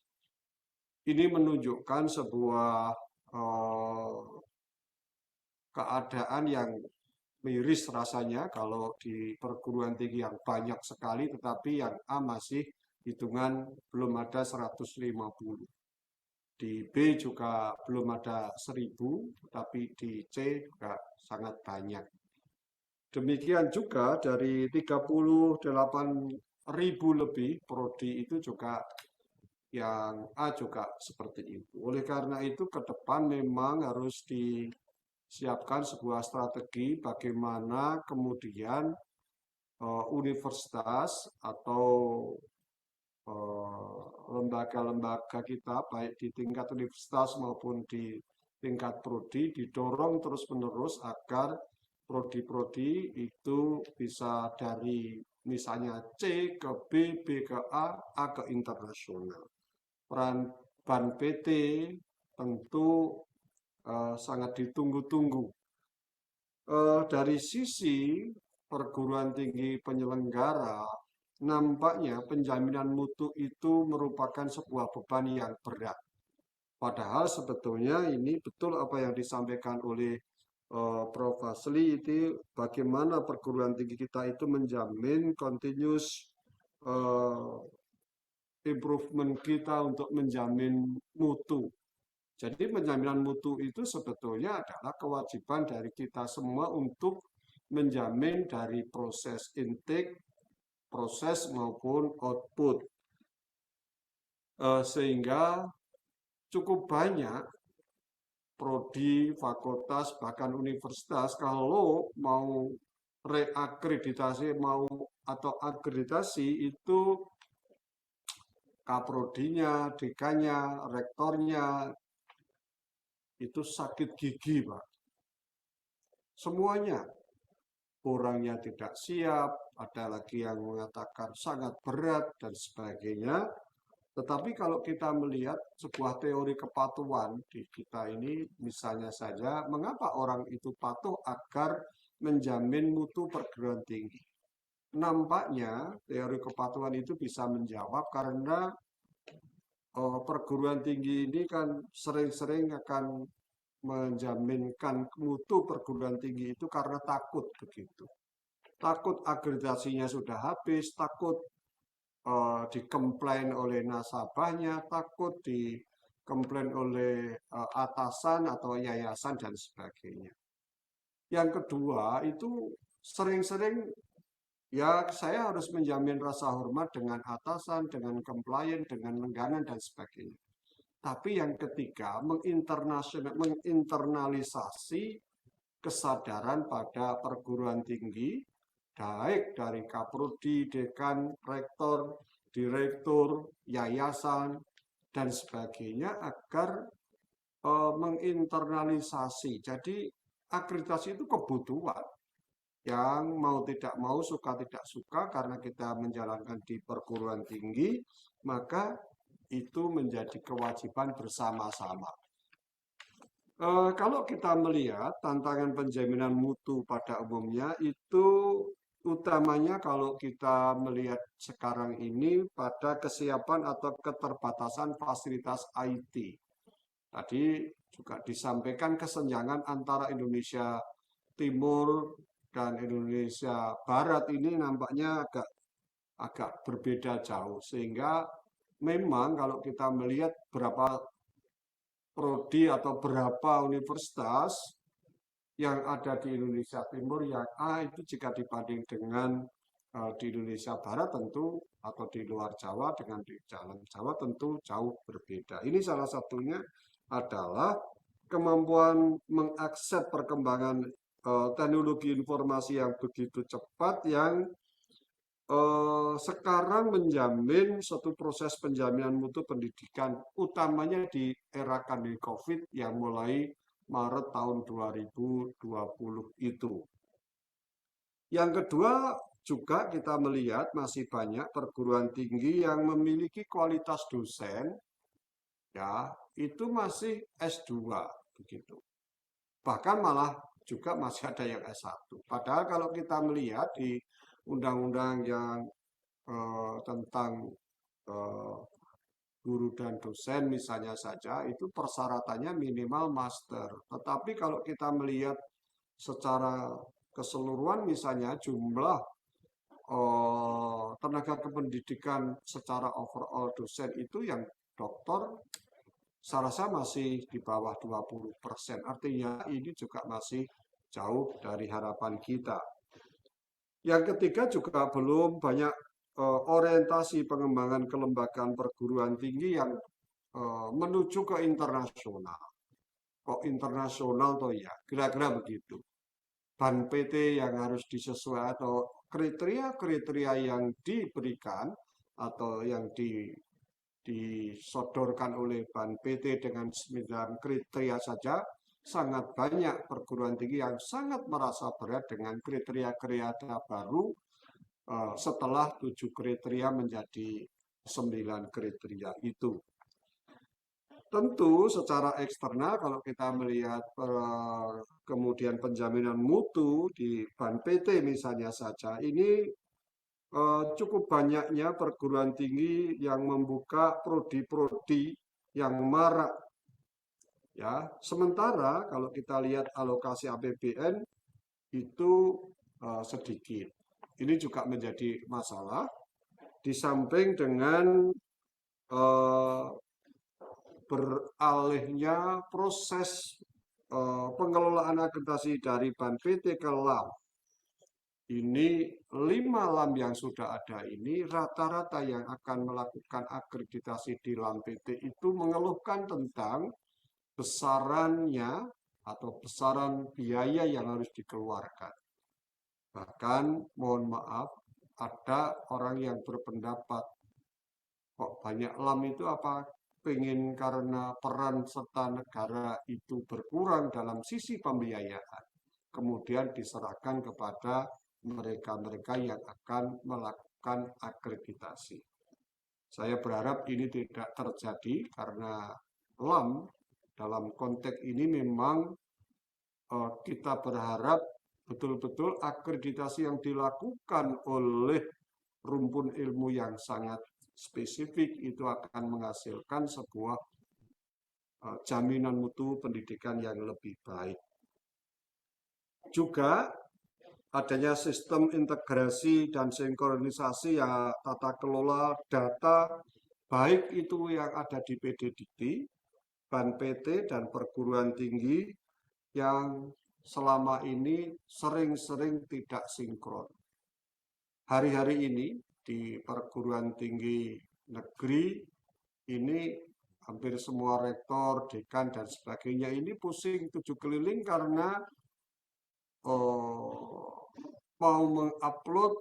Ini menunjukkan sebuah keadaan yang miris rasanya kalau di perguruan tinggi yang banyak sekali, tetapi yang A masih hitungan belum ada 150. Di B juga belum ada 1.000, tetapi di C juga sangat banyak. Demikian juga dari 38.000 lebih prodi itu juga yang A juga seperti itu. Oleh karena itu ke depan memang harus disiapkan sebuah strategi bagaimana kemudian universitas atau lembaga-lembaga kita baik di tingkat universitas maupun di tingkat prodi didorong terus-menerus agar prodi-prodi itu bisa dari misalnya C ke B, B ke A ke internasional. Peran Ban PT tentu sangat ditunggu-tunggu. Dari sisi perguruan tinggi penyelenggara, nampaknya penjaminan mutu itu merupakan sebuah beban yang berat. Padahal sebetulnya ini betul apa yang disampaikan oleh Prof. Fasli, itu bagaimana perguruan tinggi kita itu menjamin continuous improvement kita untuk menjamin mutu. Jadi penjaminan mutu itu sebetulnya adalah kewajiban dari kita semua untuk menjamin dari proses intake, proses maupun output. Sehingga cukup banyak prodi, fakultas, bahkan universitas kalau mau reakreditasi atau akreditasi itu kaprodinya, dekannya, rektornya itu sakit gigi, Pak. Semuanya. Orangnya tidak siap, ada lagi yang mengatakan sangat berat, dan sebagainya. Tetapi kalau kita melihat sebuah teori kepatuhan di kita ini, misalnya saja, mengapa orang itu patuh agar menjamin mutu perguruan tinggi? Nampaknya teori kepatuhan itu bisa menjawab karena perguruan tinggi ini kan sering-sering akan menjaminkan mutu perguruan tinggi itu karena takut begitu. takut akreditasinya sudah habis, takut dikomplain oleh nasabahnya, takut dikomplain oleh atasan atau yayasan dan sebagainya. Yang kedua itu sering-sering ya saya harus menjamin rasa hormat dengan atasan, dengan komplain, dengan langganan dan sebagainya. Tapi yang ketiga menginternalisasi kesadaran pada perguruan tinggi, baik dari kaprodi, dekan, rektor, direktur, yayasan, dan sebagainya agar menginternalisasi. Jadi akreditasi itu kebutuhan yang mau tidak mau, suka tidak suka, karena kita menjalankan di perguruan tinggi, maka itu menjadi kewajiban bersama-sama. Kalau kita melihat tantangan penjaminan mutu pada umumnya itu utamanya kalau kita melihat sekarang ini pada kesiapan atau keterbatasan fasilitas IT. Tadi juga disampaikan kesenjangan antara Indonesia Timur dan Indonesia Barat ini nampaknya agak berbeda jauh, sehingga memang kalau kita melihat berapa prodi atau berapa universitas yang ada di Indonesia Timur yang A itu jika dibanding dengan di Indonesia Barat tentu atau di luar Jawa dengan di dalam Jawa tentu jauh berbeda. Ini salah satunya adalah kemampuan mengakses perkembangan teknologi informasi yang begitu cepat yang sekarang menjamin suatu proses penjaminan mutu pendidikan, utamanya di era pandemi COVID yang mulai Maret tahun 2020 itu. Yang kedua, juga kita melihat masih banyak perguruan tinggi yang memiliki kualitas dosen, ya, itu masih S2, begitu. Bahkan malah juga masih ada yang S1. Padahal kalau kita melihat di undang-undang yang tentang guru dan dosen misalnya saja, itu persyaratannya minimal master. Tetapi kalau kita melihat secara keseluruhan misalnya jumlah tenaga kependidikan secara overall dosen itu yang doktor saya rasa masih di bawah 20%. Artinya ini juga masih jauh dari harapan kita. Yang ketiga juga belum banyak orientasi pengembangan kelembagaan perguruan tinggi yang menuju ke internasional. Kok internasional toh ya, kira-kira begitu. Ban PT yang harus disesuaikan atau kriteria-kriteria yang diberikan atau yang disodorkan oleh Ban PT dengan 9 kriteria saja, sangat banyak perguruan tinggi yang sangat merasa berat dengan kriteria-kriteria baru setelah 7 kriteria menjadi 9 kriteria itu. Tentu secara eksternal kalau kita melihat kemudian penjaminan mutu di Ban PT misalnya saja, ini cukup banyaknya perguruan tinggi yang membuka prodi-prodi yang marak. Ya, sementara kalau kita lihat alokasi APBN itu sedikit. Ini juga menjadi masalah. Di samping dengan beralihnya proses pengelolaan akreditasi dari Ban PT ke LAM. Ini 5 LAM yang sudah ada ini, rata-rata yang akan melakukan akreditasi di LAM PT itu mengeluhkan tentang besarannya atau besaran biaya yang harus dikeluarkan. Bahkan, mohon maaf, ada orang yang berpendapat, kok banyak LAM itu apa? Pengen karena peran serta negara itu berkurang dalam sisi pembiayaan. Kemudian diserahkan kepada mereka-mereka yang akan melakukan akreditasi. Saya berharap ini tidak terjadi karena LAM dalam konteks ini memang kita berharap betul-betul akreditasi yang dilakukan oleh rumpun ilmu yang sangat spesifik itu akan menghasilkan sebuah jaminan mutu pendidikan yang lebih baik. Juga adanya sistem integrasi dan sinkronisasi ya tata kelola data, baik itu yang ada di PDDikti, Ban PT, dan perguruan tinggi yang selama ini sering-sering tidak sinkron. Hari-hari ini di perguruan tinggi negeri ini hampir semua rektor, dekan, dan sebagainya ini pusing tujuh keliling karena mau mengupload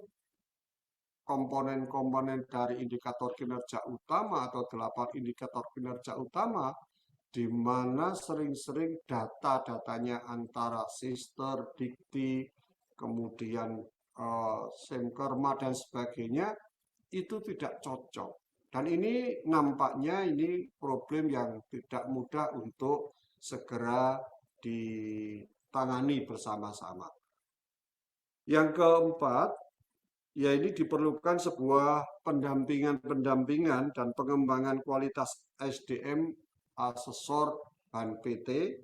komponen-komponen dari indikator kinerja utama atau 8 indikator kinerja utama, di mana sering-sering data-datanya antara Sister, Dikti, kemudian Semkerma, dan sebagainya, itu tidak cocok. Dan ini nampaknya ini problem yang tidak mudah untuk segera ditangani bersama-sama. Yang keempat, ya ini diperlukan sebuah pendampingan dan pengembangan kualitas SDM asesor Ban PT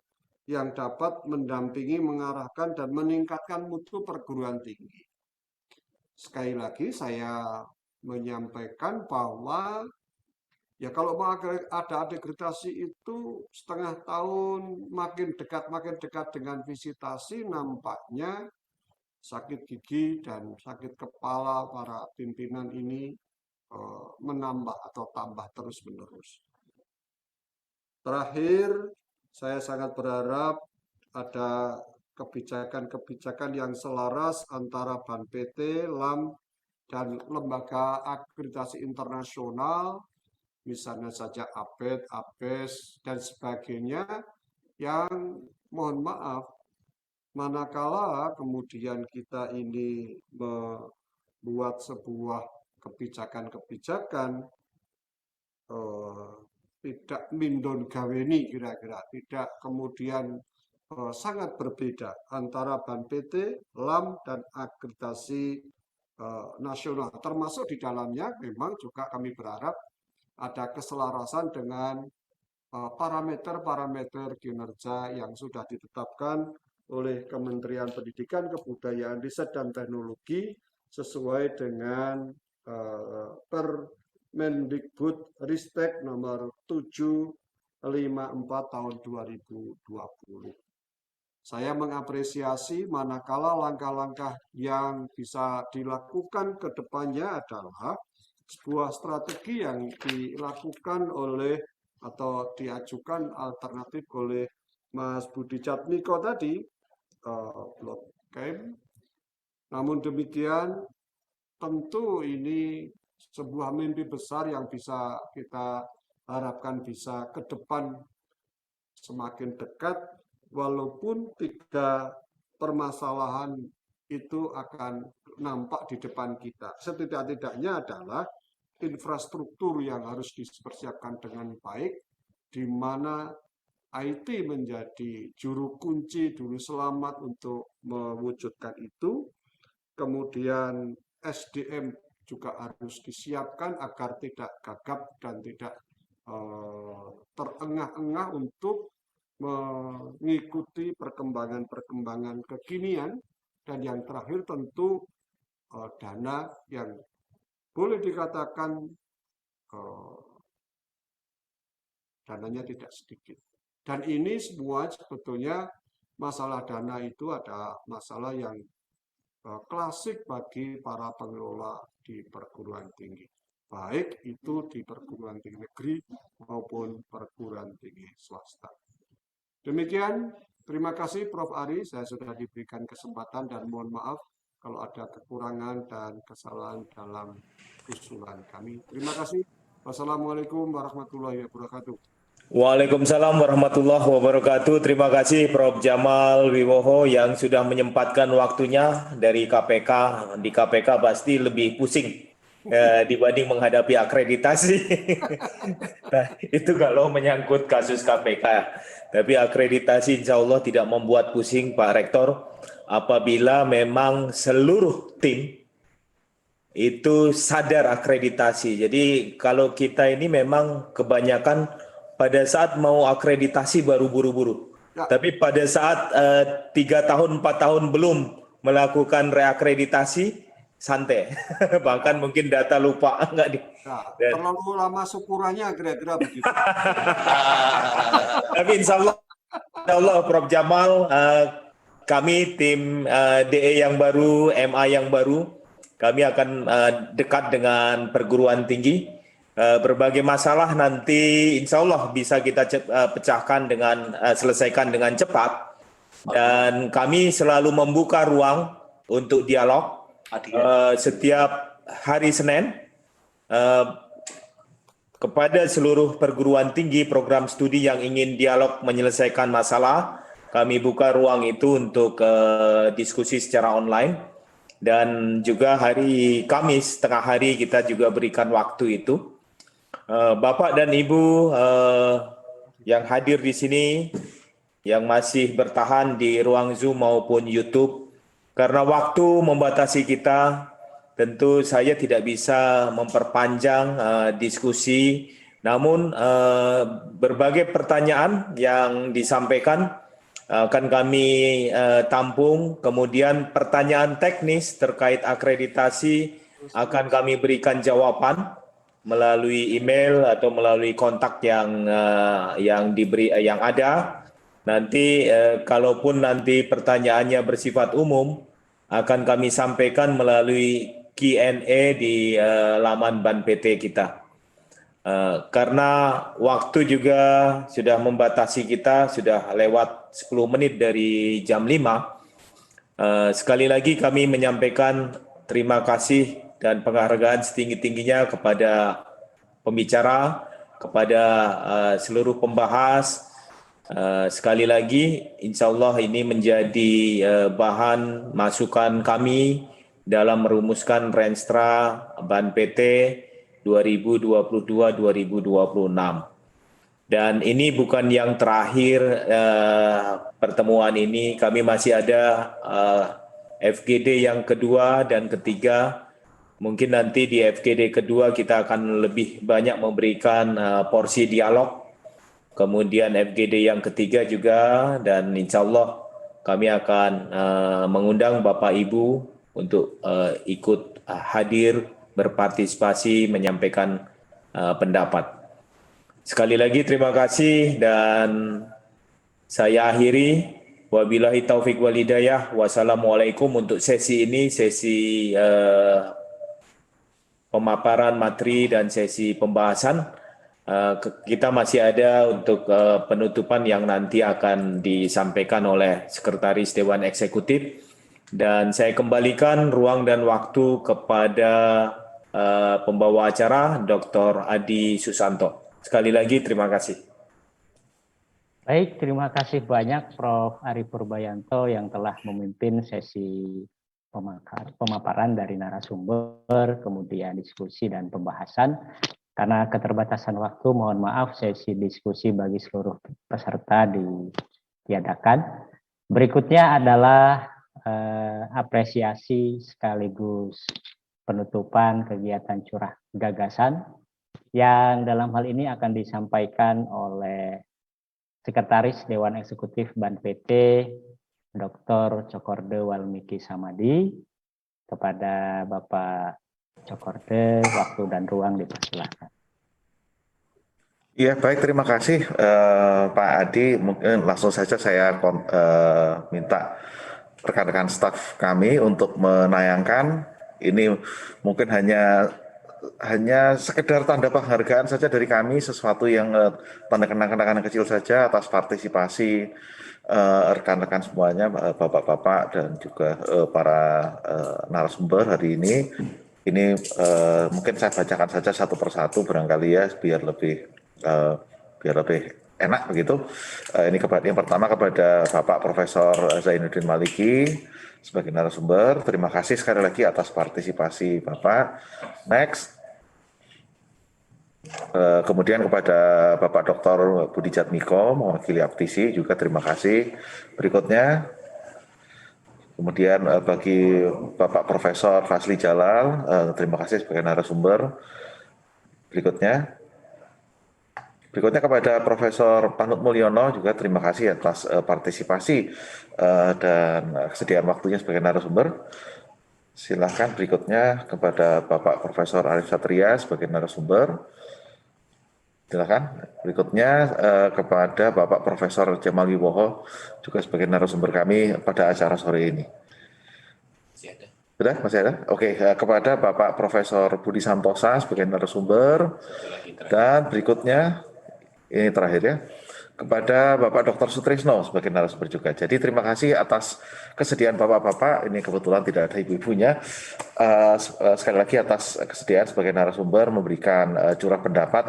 yang dapat mendampingi, mengarahkan, dan meningkatkan mutu perguruan tinggi. Sekali lagi saya menyampaikan bahwa ya kalau mau ada akreditasi itu setengah tahun makin dekat dengan visitasi, nampaknya sakit gigi dan sakit kepala para pimpinan ini menambah atau tambah terus-menerus. Terakhir, saya sangat berharap ada kebijakan-kebijakan yang selaras antara Ban PT, LAM, dan lembaga akreditasi internasional, misalnya saja APET, APES, dan sebagainya, yang mohon maaf, manakala kemudian kita ini membuat sebuah kebijakan-kebijakan tidak mindon gaweni kira-kira, tidak kemudian sangat berbeda antara Ban PT, LAM, dan akreditasi nasional. Termasuk di dalamnya memang juga kami berharap ada keselarasan dengan parameter-parameter kinerja yang sudah ditetapkan oleh Kementerian Pendidikan, Kebudayaan, Riset, dan Teknologi sesuai dengan Permendikbud Ristek nomor 754 tahun 2020. Saya mengapresiasi manakala langkah-langkah yang bisa dilakukan ke depannya adalah sebuah strategi yang dilakukan oleh atau diajukan alternatif oleh Mas Budi Jatmiko tadi, Blood Camp. Namun demikian, tentu ini sebuah mimpi besar yang bisa kita harapkan bisa ke depan semakin dekat, walaupun 3 permasalahan itu akan nampak di depan kita. Setidak-tidaknya adalah infrastruktur yang harus dipersiapkan dengan baik, di mana IT menjadi juru kunci, juru selamat untuk mewujudkan itu. Kemudian SDM juga harus disiapkan agar tidak gagap dan tidak terengah-engah untuk mengikuti perkembangan-perkembangan kekinian. Dan yang terakhir tentu dana yang boleh dikatakan dananya tidak sedikit. Dan ini semua sebetulnya masalah dana itu ada masalah yang klasik bagi para pengelola di perguruan tinggi. Baik itu di perguruan tinggi negeri maupun perguruan tinggi swasta. Demikian, terima kasih Prof. Ari, saya sudah diberikan kesempatan dan mohon maaf kalau ada kekurangan dan kesalahan dalam usulan kami. Terima kasih. Wassalamualaikum warahmatullahi wabarakatuh. Waalaikumsalam warahmatullahi wabarakatuh. Terima kasih Prof. Jamal Wiwoho yang sudah menyempatkan waktunya dari KPK. Di KPK pasti lebih pusing dibanding menghadapi akreditasi. Nah, itu kalau menyangkut kasus KPK. Tapi akreditasi insya Allah tidak membuat pusing Pak Rektor apabila memang seluruh tim itu sadar akreditasi. Jadi kalau kita ini memang kebanyakan pada saat mau akreditasi baru buru-buru. Ya. Tapi pada saat 3 tahun, 4 tahun belum melakukan reakreditasi santai. Bahkan mungkin data lupa nggak di. Nah, terlalu lama syukurannya kira-kira begitu. Tapi insya Allah Prof. Jamal, kami tim DE yang baru, MA yang baru, kami akan dekat dengan perguruan tinggi. Berbagai masalah nanti insya Allah bisa kita pecahkan dengan selesaikan dengan cepat, dan kami selalu membuka ruang untuk dialog setiap hari Senin kepada seluruh perguruan tinggi program studi yang ingin dialog menyelesaikan masalah. Kami buka ruang itu untuk diskusi secara online, dan juga hari Kamis tengah hari kita juga berikan waktu itu. Bapak dan Ibu yang hadir di sini, yang masih bertahan di ruang Zoom maupun YouTube, karena waktu membatasi kita, tentu saya tidak bisa memperpanjang diskusi. Namun berbagai pertanyaan yang disampaikan akan kami tampung. Kemudian pertanyaan teknis terkait akreditasi akan kami berikan jawaban melalui email atau melalui kontak yang ada. Nanti kalaupun nanti pertanyaannya bersifat umum, akan kami sampaikan melalui Q&A di laman Ban PT kita. Karena waktu juga sudah membatasi kita, sudah lewat 10 menit dari jam 5. Sekali lagi kami menyampaikan terima kasih dan penghargaan setinggi-tingginya kepada pembicara, kepada seluruh pembahas. Sekali lagi, insya Allah ini menjadi bahan masukan kami dalam merumuskan Renstra Ban PT 2022-2026. Dan ini bukan yang terakhir pertemuan ini, kami masih ada FGD yang kedua dan ketiga. Mungkin nanti di FGD kedua kita akan lebih banyak memberikan porsi dialog. Kemudian FGD yang ketiga juga, dan insya Allah kami akan mengundang Bapak Ibu untuk ikut hadir, berpartisipasi, menyampaikan pendapat. Sekali lagi terima kasih, dan saya akhiri. Wabillahi taufik wal hidayah. Wassalamualaikum untuk sesi ini, sesi pemaparan materi dan sesi pembahasan. Kita masih ada untuk penutupan yang nanti akan disampaikan oleh Sekretaris Dewan Eksekutif, dan saya kembalikan ruang dan waktu kepada pembawa acara Dr. Adi Susanto. Sekali lagi terima kasih. Baik, terima kasih banyak Prof. Ari Purbayanto yang telah memimpin sesi pemaparan dari narasumber, kemudian diskusi dan pembahasan. Karena keterbatasan waktu, mohon maaf sesi diskusi bagi seluruh peserta ditiadakan. Berikutnya adalah apresiasi sekaligus penutupan kegiatan curah gagasan yang dalam hal ini akan disampaikan oleh Sekretaris Dewan Eksekutif Ban PT Dr. Cokorde Walmiki Samadi. Kepada Bapak Cokorde, waktu dan ruang dipersilakan. Iya, baik, terima kasih Pak Adi. Mungkin langsung saja saya minta rekan-rekan staf kami untuk menayangkan. Ini mungkin hanya sekedar tanda penghargaan saja dari kami, sesuatu yang tanda kenang-kenangan kecil saja atas partisipasi rekan-rekan semuanya, bapak-bapak dan juga para narasumber hari ini. Ini mungkin saya bacakan saja satu persatu barangkali ya, biar lebih enak begitu. Ini yang pertama kepada Bapak Profesor Zainuddin Maliki sebagai narasumber. Terima kasih sekali lagi atas partisipasi Bapak. Next. Kemudian kepada Bapak Dr. Budi Jatmiko mewakili Aptisi juga terima kasih. Berikutnya. Kemudian bagi Bapak Profesor Fasli Jalal, terima kasih sebagai narasumber. Berikutnya. Berikutnya kepada Profesor Panut Mulyono juga terima kasih atas partisipasi dan kesediaan waktunya sebagai narasumber. Silakan berikutnya kepada Bapak Profesor Arif Satria sebagai narasumber. Silakan. Berikutnya kepada Bapak Profesor Jamal Wibowo juga sebagai narasumber kami pada acara sore ini. Sudah? Masih ada? Oke, kepada Bapak Profesor Budi Santosa sebagai narasumber. Dan berikutnya, ini terakhir ya, kepada Bapak Dr. Sutrisno sebagai narasumber juga. Jadi terima kasih atas kesediaan Bapak-Bapak, ini kebetulan tidak ada ibu-ibunya. Sekali lagi atas kesediaan sebagai narasumber memberikan curah pendapat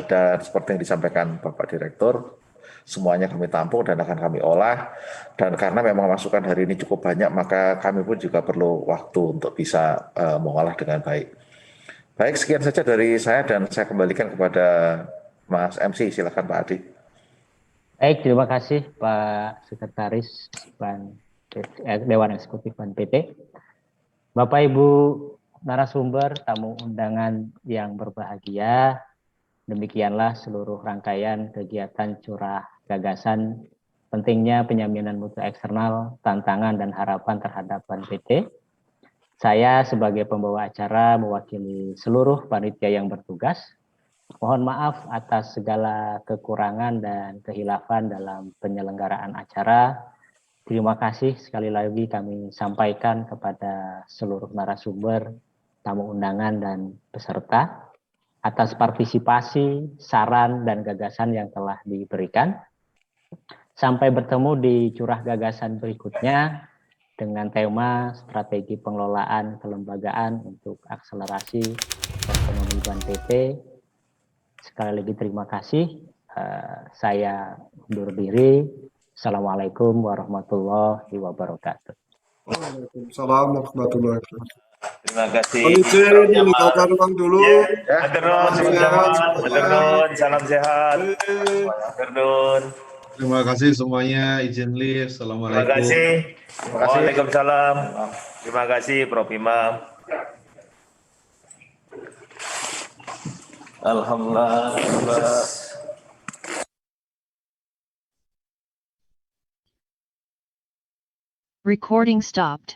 dan seperti yang disampaikan Bapak Direktur, semuanya kami tampung dan akan kami olah. Dan karena memang masukan hari ini cukup banyak, maka kami pun juga perlu waktu untuk bisa mengolah dengan baik. Baik, sekian saja dari saya dan saya kembalikan kepada Mas MC. Silakan Pak Adi. Baik, terima kasih Pak Sekretaris Dewan Eksekutif BAN-PT. Bapak Ibu narasumber, tamu undangan yang berbahagia, demikianlah seluruh rangkaian kegiatan curah gagasan pentingnya penyaminan mutu eksternal, tantangan dan harapan terhadap BAN-PT. Saya sebagai pembawa acara mewakili seluruh panitia yang bertugas. Mohon maaf atas segala kekurangan dan kehilafan dalam penyelenggaraan acara. Terima kasih sekali lagi kami sampaikan kepada seluruh narasumber, tamu undangan dan peserta atas partisipasi, saran dan gagasan yang telah diberikan. Sampai bertemu di curah gagasan berikutnya dengan tema strategi pengelolaan kelembagaan untuk akselerasi ekonomi BAN-PT. Sekali lagi terima kasih. Saya undur diri. Assalamualaikum warahmatullahi wabarakatuh. Waalaikumsalam warahmatullahi wabarakatuh. Terima kasih. Meninggalkan ruang dulu. Salam sehat. Terima kasih semuanya, izin live. Assalamualaikum. Terima kasih. Waalaikumsalam. Terima kasih Prof. Imam. Alhamdulillah. Recording stopped.